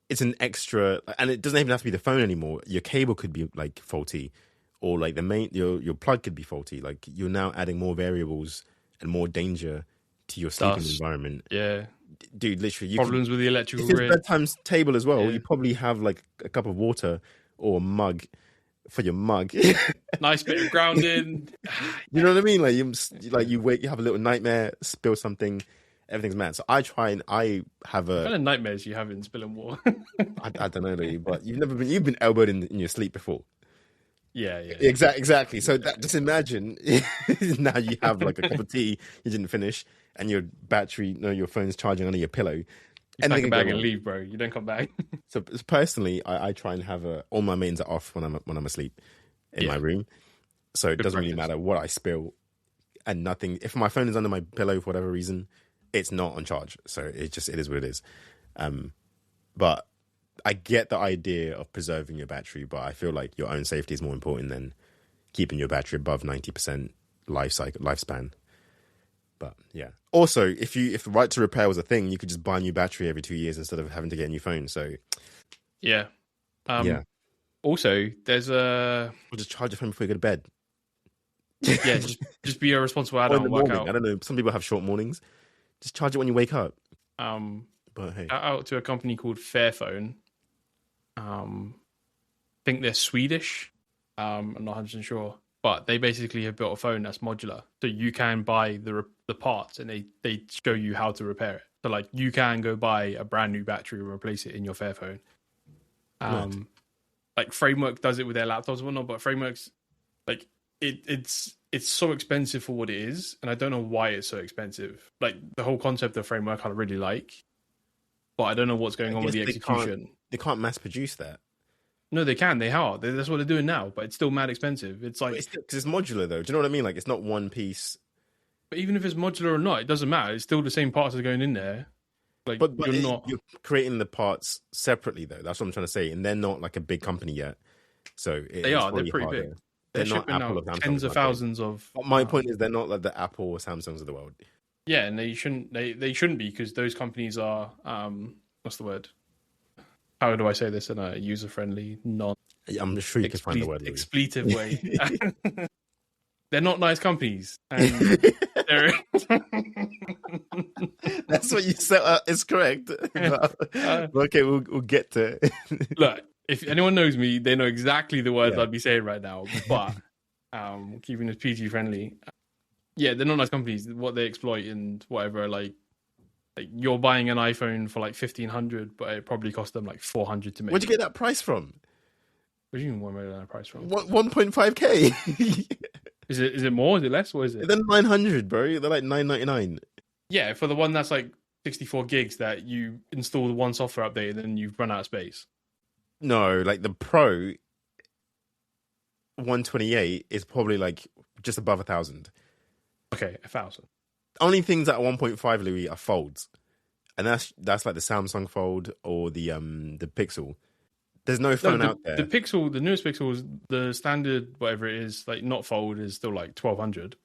it's an extra, and it doesn't even have to be the phone anymore. Your cable could be like faulty, or like your plug could be faulty. Like you're now adding more variables and more danger to your sleeping Dust. environment. Yeah. Dude, literally, Problems with the electrical if it's grid. bedtime table as well, Yeah. you probably have like a cup of water or a mug for your mug. Nice bit of grounding. You know what I mean? Like you wake, you have a little nightmare, spill something, everything's mad. So I try and I have What kind of nightmares you have in spilling water? I don't know, Lee, but you've been elbowed in your sleep before. Yeah. Exactly. So just imagine now you have like a cup of tea you didn't finish, and your your phone's charging under your pillow. You pack a bag and leave, bro. You don't come back. So personally, I try and have all my mains are off when I'm asleep in my room. So it doesn't really matter what I spill, and nothing. If my phone is under my pillow for whatever reason, it's not on charge. So it is what it is. But I get the idea of preserving your battery, but I feel like your own safety is more important than keeping your battery above 90% lifespan. But yeah. Also, if the right to repair was a thing, you could just buy a new battery every 2 years instead of having to get a new phone. So yeah. Yeah. Also, there's Or just charge your phone before you go to bed. Yeah, just be a responsible adult and work out. I don't know. Some people have short mornings. Just charge it when you wake up. But hey, shout out to a company called Fairphone. I think they're Swedish. I'm not 100% sure, but they basically have built a phone that's modular, so you can buy the parts, and they show you how to repair it. So like you can go buy a brand new battery and replace it in your Fairphone. Like Framework does it with their laptops and whatnot, but Framework's like it's so expensive for what it is, and I don't know why it's so expensive. Like the whole concept of Framework I really like, but I don't know what's going on with the execution. They can't mass produce that. No, they can. They are. That's what they're doing now, but it's still mad expensive. It's like because it's modular though. Do you know what I mean? Like it's not one piece. But even if it's modular or not, it doesn't matter. It's still the same parts that are going in there. Like, but you're creating the parts separately though. That's what I'm trying to say. And they're not like a big company yet, so they are. They're pretty harder. big. They're not shipping Apple out or Samsung, tens of thousands of. But my point is, they're not like the Apple or Samsungs of the world. Yeah, and they shouldn't. They shouldn't be, because those companies are. What's the word? How do I say this in a user-friendly, I'm sure you can find the word. Expletive way. They're not nice companies. And they're... That's what you said. It's correct. Okay, we'll get to it. Look, if anyone knows me, they know exactly the words Yeah. I'd be saying right now. But keeping it PG friendly. Yeah, they're not nice companies. What they exploit and whatever, like you're buying an iPhone for like $1,500, but it probably cost them like $400 to make. Where'd you get that price from? What do you mean? Where did that price from? 1.5K. Is it more? Is it less? What is it? They're 900, bro. They're like $9.99. Yeah, for the one that's like 64 gigs that you install the one software update and then you've run out of space. No, like the Pro 128 is probably like just above 1,000. Okay, 1,000. Only things that are 1.5, Louis, are folds, and that's like the Samsung Fold or the Pixel. There's no phone out there. The Pixel, the newest Pixel, is the standard, whatever it is, like not Fold, is still like 1,200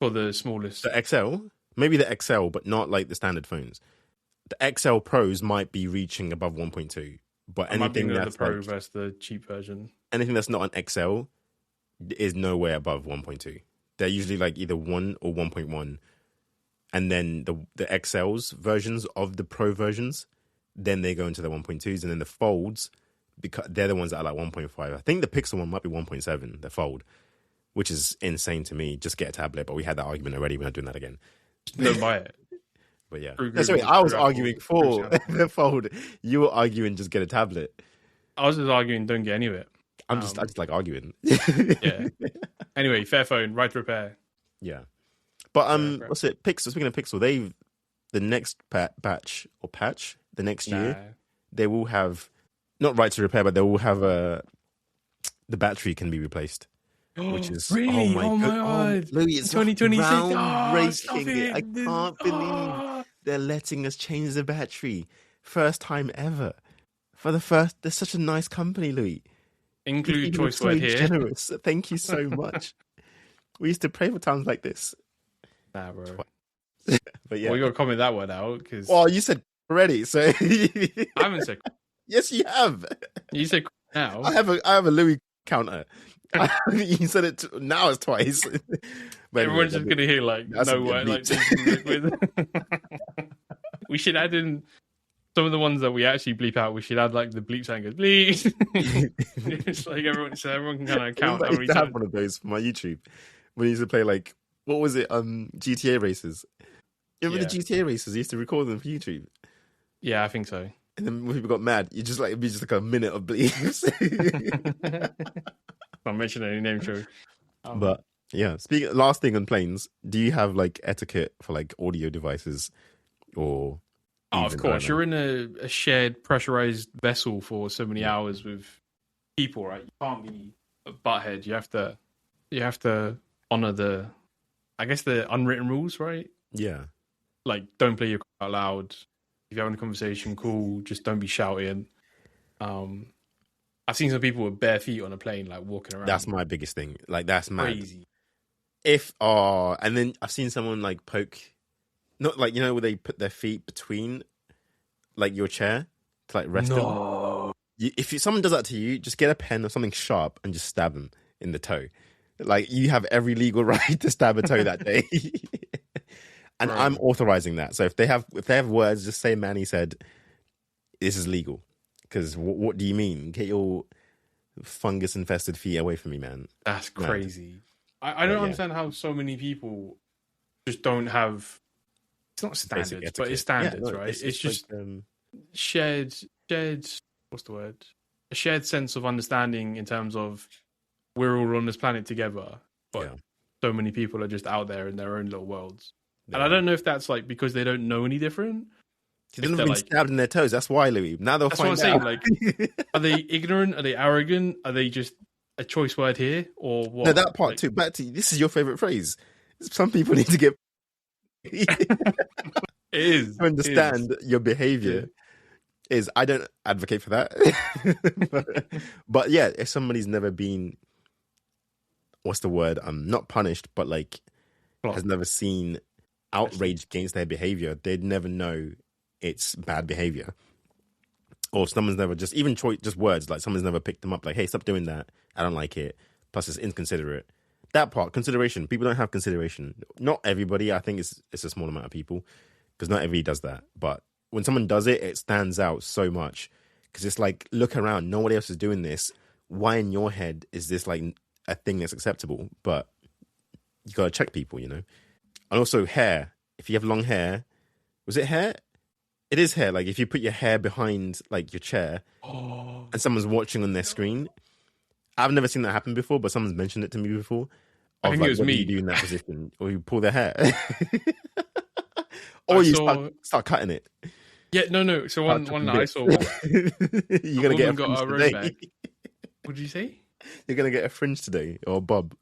for the smallest. The XL, maybe the XL, but not like the standard phones. The XL Pros might be reaching above 1.2, but anything that's the Pro like, versus the cheap version. anything that's not an XL is nowhere above 1.2. They're usually like either 1 or 1.1. And then the XLs versions of the Pro versions, then they go into the 1.2s, and then the Folds, because they're the ones that are like 1.5. I think the Pixel one might be 1.7, the Fold, which is insane to me. Just get a tablet, but we had that argument already. We're not doing that again. Don't buy it. But yeah. Google, Sorry, I was Apple, arguing for the Fold. You were arguing just get a tablet. I was just arguing don't get any of it. I just like arguing. Yeah. Anyway, Fairphone, right to repair. Yeah. But what's it? Pixel. Speaking of Pixel, the next batch or patch the next year, they will have not right to repair, but they will have the battery can be replaced, which is really? Oh my god, Louis, it's 2026. groundbreaking. I can't believe they're letting us change the battery. First time ever. They're such a nice company, Louis. Include choice word here. Generous. Thank you so much. We used to pray for times like this. Nah, bro. But yeah, well, you got to comment that one out because. Well, you said already, so I haven't said. Yes, you have. You said now. I have a Louis counter. You said it now. It's twice. But anyway, Everyone's just gonna hear like that's no some good word, like bleeps. we should add in some of the ones that we actually bleep out. We should add like the bleep sound goes bleep. It's like everyone can kind of count I how many used to have times. one of those for my YouTube when I used to play like what was it? GTA races. You remember the GTA races? I used to record them for YouTube. Yeah, I think so. And then when people got mad, you just like it'd be just like a minute of bleeps. Not mentioning any name, true. But yeah, last thing on planes, do you have like etiquette for like audio devices or? Oh, of course, you're in a shared pressurized vessel for so many hours with people, right? You can't be a butthead. You have to honor the unwritten rules, right? Yeah. Like, don't play your car out loud. If you're having a conversation, cool. Just don't be shouting. I've seen some people with bare feet on a plane, like walking around. That's my biggest thing. Like that's mad. Crazy. And then I've seen someone like poke, not like where they put their feet between, like your chair to like rest them. If someone does that to you, just get a pen or something sharp and just stab them in the toe. Like you have every legal right to stab a toe that day. And right. I'm authorizing that. So if they have words, just say Manny said this is legal. Because what do you mean? Get your fungus infested feet away from me, man. That's crazy. I don't understand how so many people just don't have. It's not standards, but it's standards, right? It's just like, shared. What's the word? A shared sense of understanding in terms of we're all on this planet together, but so many people are just out there in their own little worlds. Yeah. And I don't know if that's like because they don't know any different. They've never been stabbed in their toes. That's why, Louis. Now they'll find out. That's what I'm saying. Like, are they ignorant? Are they arrogant? Are they just a choice word here, or what? No, that part too. Back to this is your favorite phrase. Some people need to get. It is to understand your behavior. Yeah. Is I don't advocate for that, but yeah, if somebody's never been, what's the word? Not punished, but like has never seen outrage against their behavior, they'd never know it's bad behavior. Or if someone's never just words, like someone's never picked them up, like, hey, stop doing that. I don't like it. Plus, it's inconsiderate. That part, consideration. People don't have consideration. Not everybody. I think it's a small amount of people because not everybody does that. But when someone does it, it stands out so much because it's like, look around. Nobody else is doing this. Why in your head is this like a thing that's acceptable? But you got to check people, And also hair. If you have long hair, was it hair? It is hair. Like if you put your hair behind like your chair and someone's watching on their screen. I've never seen that happen before, but someone's mentioned it to me before. I think it was me. You do in that position, or you pull their hair, or start cutting it. Yeah, no. So one that I saw, you're gonna get a fringe today. What did you say? You're gonna get a fringe today, or a bob.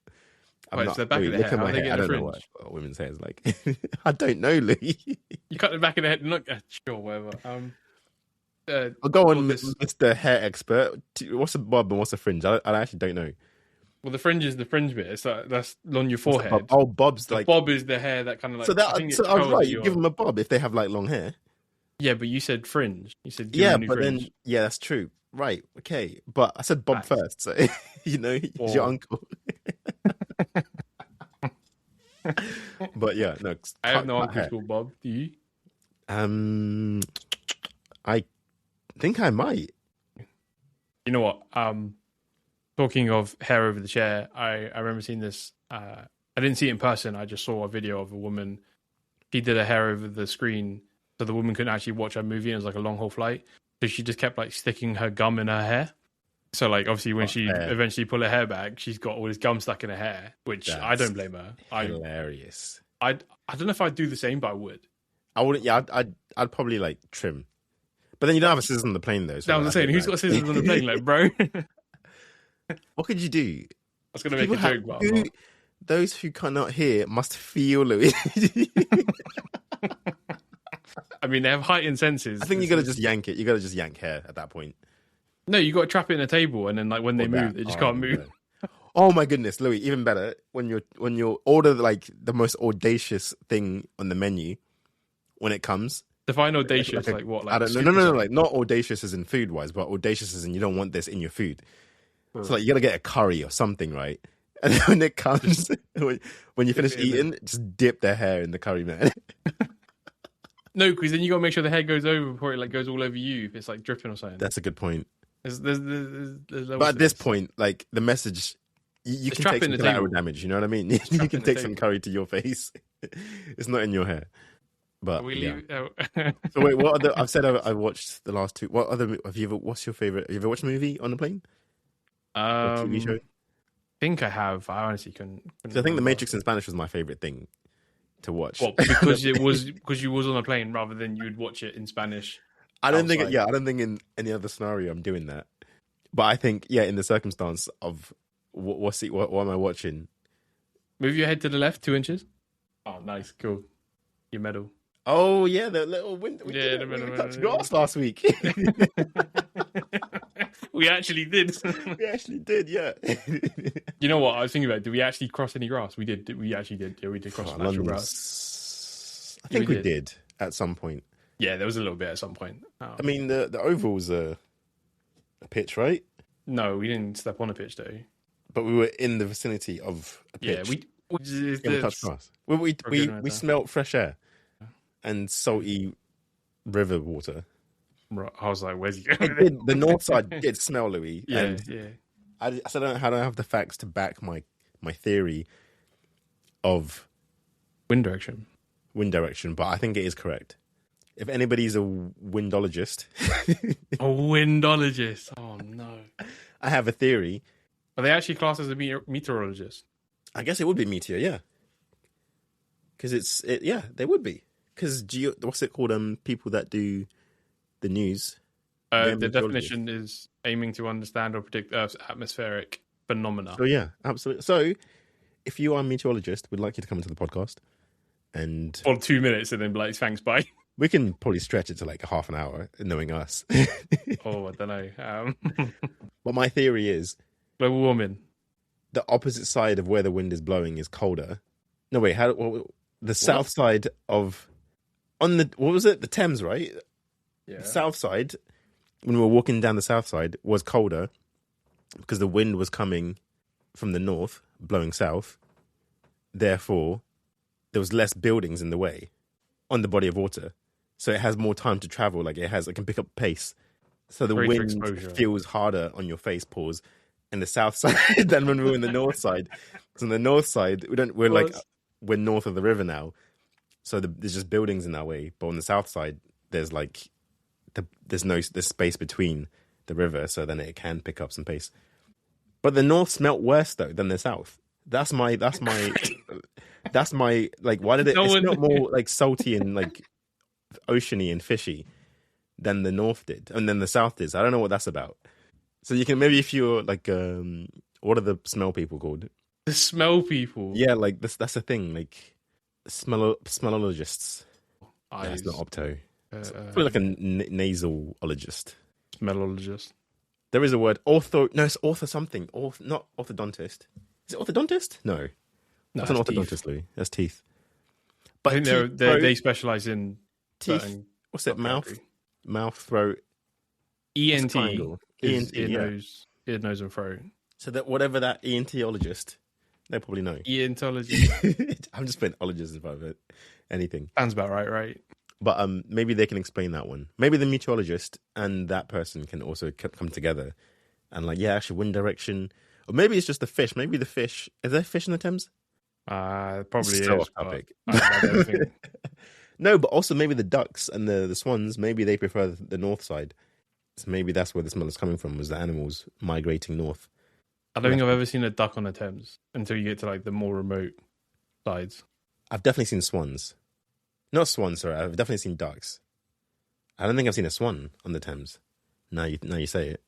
It's the back of the hair. How are they getting a fringe? Know what women's hair is like. I don't know, Lee. You cut the back of the head. Look, sure, whatever. I'll go on, Mr. Hair Expert. What's a bob and what's a fringe? I actually don't know. Well, the fringe is the fringe bit. It's that's on your forehead. Bob's the like bob is the hair that kind of like. So I was right. You give them a bob if they have like long hair. Yeah, but you said fringe. You said fringe. Then that's true. Right. Okay, but I said bob first, so he's your uncle. But yeah, no. I have no uncle called Bob. Do you? I think I might. You know what? Talking of hair over the chair, I remember seeing this. I didn't see it in person. I just saw a video of a woman. She did her hair over the screen, so the woman couldn't actually watch her movie. And it was like a long haul flight, so she just kept like sticking her gum in her hair. So like obviously when she eventually pulled her hair back, she's got all this gum stuck in her hair, which I don't blame her. Hilarious. I don't know if I'd do the same, but I would. I wouldn't. Yeah, I'd probably like trim. But then you don't have a scissors on the plane though. So I was saying, who's got scissors on the plane, like bro? What could you do? I was going to make a joke, but those who cannot hear must feel, Louis. I mean, they have heightened senses. I think you got to just yank it. You got to just yank hair at that point. No, you got to trap it in a table, and then like when they move, they just can't move. Oh my goodness, Louis! Even better when you order like the most audacious thing on the menu when it comes. Define audacious, Like like what? I Like don't know. No, no, no. Like not audacious as in food wise, but audacious as in you don't want this in your food. So like you gotta get a curry or something, right? And then when it comes, when you finish eating, just dip their hair in the curry, man. No, because then you gotta make sure the hair goes over before it like goes all over you. If it's like dripping or something. That's a good point. There's but at this point, like the message, you can take some collateral damage. You know what I mean? You can take some curry to your face. It's not in your hair. But yeah. So wait, what other? I've said I watched the last two. What other? Have you ever? What's your favorite? Have you ever watched a movie on the plane? Or TV show? I think I have. I honestly couldn't I think The Matrix in Spanish was my favorite thing to watch. What, because you was on a plane rather than you'd watch it in Spanish. I don't think in any other scenario I'm doing that. But I think in the circumstance of what am I watching? Move your head to the left 2 inches. Oh, nice, cool. Your medal. Oh yeah, the little window. We touched grass last week. We actually did. We actually did, yeah. You know what? I was thinking about, did we actually cross any grass? We did. We actually did. Yeah, we did cross natural grass. I think we did at some point. Yeah, there was a little bit at some point. I mean, the oval's a pitch, right? No, we didn't step on a pitch, though. But we were in the vicinity of a pitch. Yeah, we touched grass. We smelt fresh air and salty river water. Right. I was like, "Where's he going?" The north side did smell, Louis. Yeah. I don't have the facts to back my theory of wind direction, but I think it is correct. If anybody's a windologist, oh no, I have a theory. Are they actually classed as a meteorologist? I guess it would be meteor, yeah. Because they would be. Because what's it called? People that do the news. The definition is aiming to understand or predict Earth's atmospheric phenomena. So yeah, absolutely. So if you are a meteorologist, we'd like you to come into the podcast and for 2 minutes and then be like, thanks, bye. We can probably stretch it to like half an hour, knowing us. Oh, I don't know. But my theory is global warming. The opposite side of where the wind is blowing is colder. No, wait. The south side of what was it? The Thames, right? Yeah. The south side, when we were walking down the south side, was colder because the wind was coming from the north, blowing south. Therefore, there was less buildings in the way on the body of water, so it has more time to travel. Like it can pick up pace, so the wind exposure feels harder on your face. Pause. In the south side than when we were in the north side. Because on the north side, we're north of the river now, so there's just buildings in our way. But on the south side, there's there's space between the river, so then it can pick up some pace. But the north smelt worse though than the south. That's my like. Why did it? It smelled more like salty and like oceany and fishy than the north did, and then the south did. I don't know what that's about. So you can maybe if you're like, what are the smell people called? The smell people. Yeah, like that's a thing. Like smellologists. It's not opto. Probably like a nasalologist. Smellologist. There is a word. Ortho. No, it's ortho something. Not orthodontist. Is it orthodontist? No. That's an orthodontist, Louis. That's teeth. But I think they specialize in teeth. What's it? Mouth, throat. ENT. ENT, ear, nose, and throat. So that whatever that ENTologist, they probably know. ENTologist. I'm just putting ologist in front of it. Anything. Sounds about right? But maybe they can explain that one. Maybe the meteorologist and that person can also come together and actually wind direction. Or maybe it's just the fish. Maybe the fish. Is there fish in the Thames? Probably is. Off topic. I don't think. No, but also maybe the ducks and the swans, maybe they prefer the north side. So maybe that's where the smell is coming from, was the animals migrating north. I don't think I've ever seen a duck on the Thames until you get to the more remote sides. I've definitely seen swans. Not swans, sorry. I've definitely seen ducks. I don't think I've seen a swan on the Thames. Now you say it.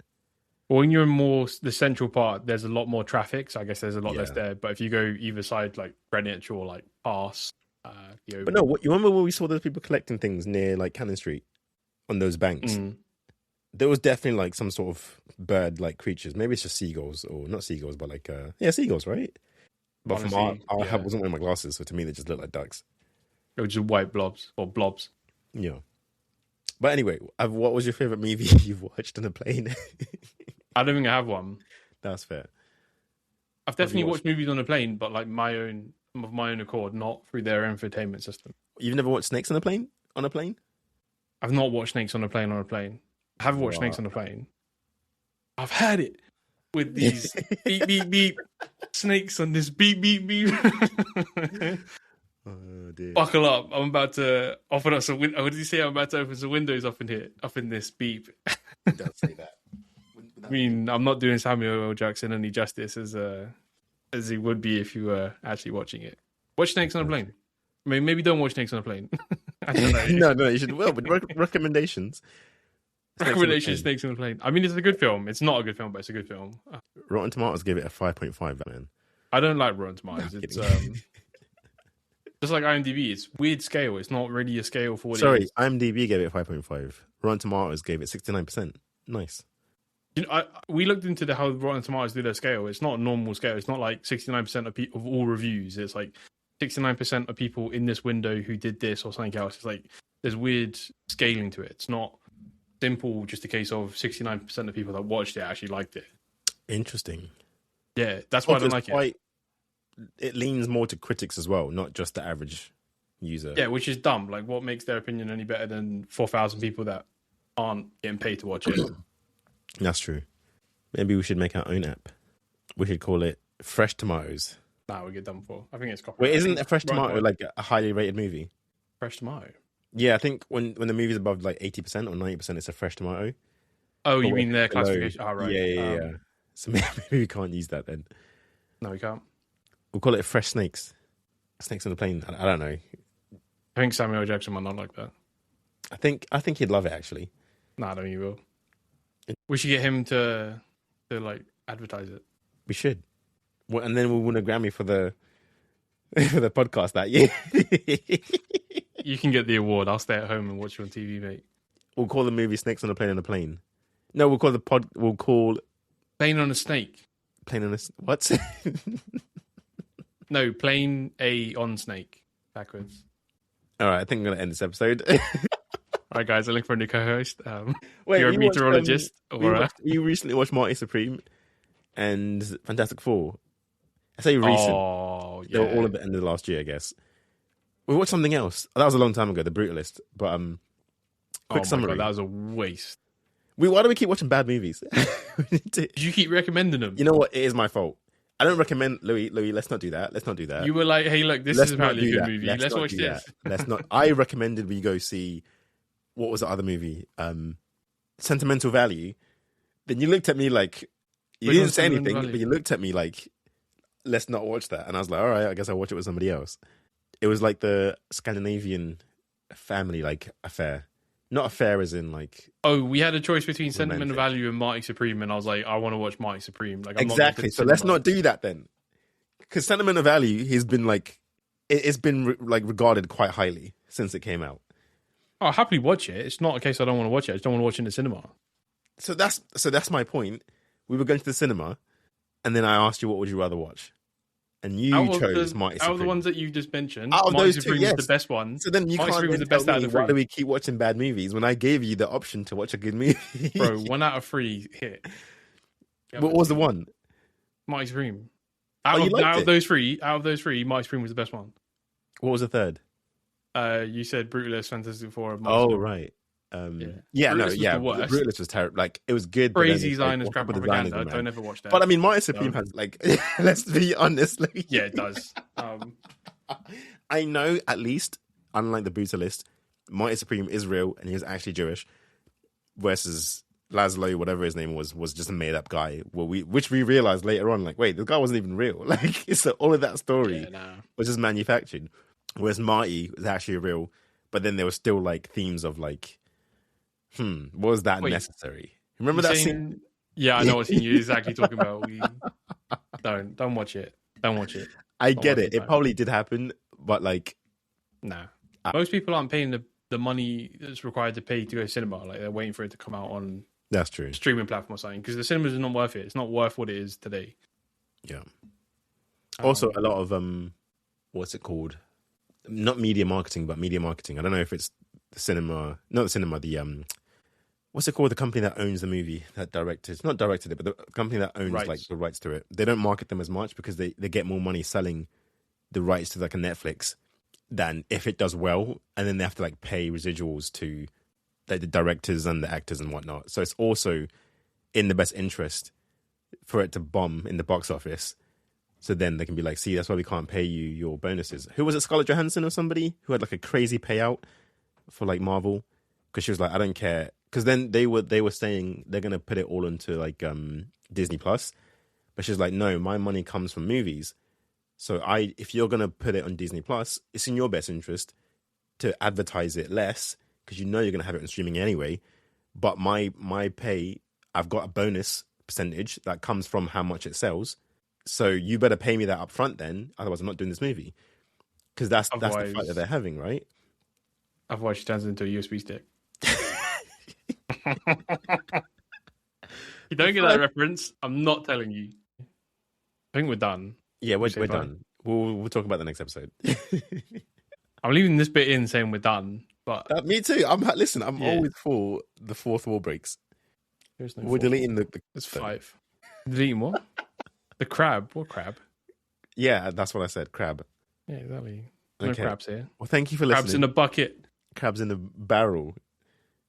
Well, when you're in more the central part, there's a lot more traffic, so I guess there's a lot less there. But if you go either side, like Greenwich or Pass, but no, you remember when we saw those people collecting things near Cannon Street on those banks? Mm. There was definitely some sort of bird-like creatures. Maybe it's just seagulls, or not seagulls, but seagulls, right? But honestly, I wasn't wearing my glasses, so to me they just look like ducks. They were just white blobs or blobs. Yeah. But anyway, what was your favorite movie you've watched on a plane? I don't think I have one. That's fair. I've definitely watched movies on a plane, but like of my own accord, not through their infotainment system. You've never watched Snakes on a Plane? On a plane? I've not watched Snakes on a Plane on a plane. I have watched Snakes on a Plane. I've had it with these beep beep beep snakes on this beep beep beep. Oh dear. Buckle up! I'm about to open up some. What did he say? I'm about to open some windows up in here, up in this beep. Don't say that. I mean, I'm not doing Samuel L. Jackson any justice as he would be if you were actually watching it. Watch Snakes on a Plane. I mean, maybe don't watch Snakes on a Plane. I don't know. No, you should. Well, but recommendations. Recommendations: Snakes on a Plane. I mean, it's a good film. It's not a good film, but it's a good film. Rotten Tomatoes gave it a 5.5. Man, I don't like Rotten Tomatoes. It's just like IMDb. It's weird scale. It's not really a scale for what it is. IMDb gave it 5.5. Rotten Tomatoes gave it 69%. Nice. You know, we looked into how Rotten Tomatoes do their scale. It's not a normal scale. It's not like 69% of all reviews. It's like 69% of people in this window who did this or something else. It's like there's weird scaling to it. It's not simple, just a case of 69% of people that watched it actually liked it. Interesting. Yeah, that's why I don't like it. It leans more to critics as well, not just the average user. Yeah, which is dumb. Like, what makes their opinion any better than 4,000 people that aren't getting paid to watch it? That's true. Maybe we should make our own app. We should call it Fresh Tomatoes. Nah, we get done for. I think it's copyright. Wait, isn't a Fresh Tomato like a highly rated movie? Fresh Tomato? Yeah, I think when the movie's above like 80% or 90%, it's a Fresh Tomato. Oh, you mean their classification? Oh, right. Yeah. So maybe we can't use that then. No, we can't. We'll call it Fresh Snakes. Snakes on the Plane. I don't know. I think Samuel L. Jackson might not like that. I think he'd love it actually. Nah, I don't think he will. We should get him to like advertise it. We should. Well, and then we'll win a Grammy for the podcast that year. You can get the award. I'll stay at home and watch you on TV, mate. We'll call the movie Snakes on a Plane on a Plane. No, we'll call Plane on a Snake. Plane on a what? No, Plane A on Snake. Backwards. All right, I think I'm going to end this episode. All right, guys, I'm looking for a new co-host. Wait, you're a meteorologist? We recently watched Marty Supreme and Fantastic Four. I say recent. Oh, yeah. They were all at the end of the last year, I guess. We watched something else. That was a long time ago, The Brutalist. But quick summary. God, that was a waste. Why do we keep watching bad movies? You keep recommending them. You know what? It is my fault. I don't recommend Louis. Let's not do that. You were like, "Hey, look, this is apparently a good movie. Let's watch this." Let's not. I recommended we go see. What was the other movie? Sentimental Value. Then you looked at me like you didn't say anything, but you looked at me like, "Let's not watch that." And I was like, "All right, I guess I'll watch it with somebody else." It was like the Scandinavian family like affair, not affair as in like. Oh, we had a choice between Sentimental Value and Marty Supreme, and I was like, I want to watch Marty Supreme. Like, I'm exactly. So let's not do that then, because Sentimental Value has been like, it's been like regarded quite highly since it came out. I'll happily watch it. It's not a case I don't want to watch it. I just don't want to watch it in the cinema. So that's my point. We were going to the cinema, and then I asked you, what would you rather watch? And you chose Marty Supreme. Out of the ones that you just mentioned, out of Marty those Supreme two, yes. was the best one. So then you Marty can't Supreme was the tell best out of the why three. do we keep watching bad movies when I gave you the option to watch a good movie? Bro, 1 out of 3 hit. What was the one? Marty Supreme. Out of those three, Marty Supreme was the best one. What was the third? You said Brutalist, Fantastic Four. Right. Brutalist was terrible. Like, it was good. Crazy Zionist crap propaganda. Don't ever watch that. But I mean, Marty Supreme has like, let's be honest. Like, yeah, it does. I know, at least, unlike the Brutalist, Marty Supreme is real and he was actually Jewish, versus Laszlo, whatever his name was just a made up guy. Which we realized later on, like, wait, the guy wasn't even real. Like, so all of that story was just manufactured. Whereas Marty was actually real, but then there was still like themes of like, was that necessary? Remember that scene? Yeah, I know what scene you're exactly talking about. Don't watch it. Don't watch it. I get it. It probably did happen, but like, nah. Most people aren't paying the money that's required to pay to go to cinema. Like, they're waiting for it to come out on. That's true. Streaming platform or something, because the cinemas is not worth it. It's not worth what it is today. Yeah. Also, a lot of what's it called? Not media marketing, but media marketing. I don't know if it's cinema, not the cinema, the what's it called? The company that owns the movie, that directed, not directed it, but the company that owns Rights. like the rights to it. They don't market them as much because they get more money selling the rights to like a Netflix than if it does well, and then they have to like pay residuals to the directors and the actors and whatnot. So it's also in the best interest for it to bomb in the box office. So then they can be like, see, that's why we can't pay you your bonuses. Who was it, Scarlett Johansson or somebody who had like a crazy payout for like Marvel? Because she was like, I don't care. Because then they were saying they're going to put it all into like Disney Plus. But she's like, no, my money comes from movies. So if you're going to put it on Disney Plus, it's in your best interest to advertise it less because you know you're going to have it on streaming anyway. But my pay, I've got a bonus percentage that comes from how much it sells. So you better pay me that up front then. Otherwise, I'm not doing this movie. Because that's the fight that they're having, right? Otherwise, she turns into a USB stick. You don't get that reference. I'm not telling you. I think we're done. Yeah, we're done. We'll talk about the next episode. I'm leaving this bit in saying we're done. But me too. I'm always for the fourth wall breaks. There's no we're deleting the There's 5. Deleting what? The crab. What crab? Yeah, that's what I said. Crab. Yeah, exactly. No crabs here. Well, thank you for listening. Crabs in a bucket. Crabs in a barrel.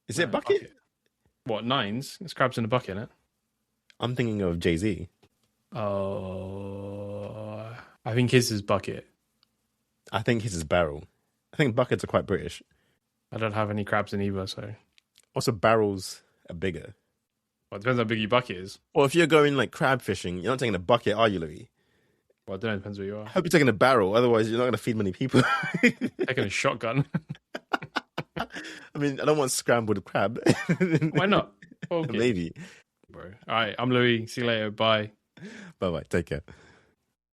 Is it a bucket? What, 9s? It's crabs in a bucket, isn't it? I'm thinking of Jay-Z. Oh, I think his is bucket. I think his is barrel. I think buckets are quite British. I don't have any crabs in either, so. Also, barrels are bigger. Well, it depends how big your bucket is. Well, if you're going like crab fishing, you're not taking a bucket, are you, Louis? Well, I don't know. It depends where you are. I hope you're taking a barrel. Otherwise, you're not going to feed many people. Taking a shotgun. I mean, I don't want scrambled crab. Why not? Okay. Maybe. Bro. All right. I'm Louis. See you later. Bye. Bye-bye. Take care.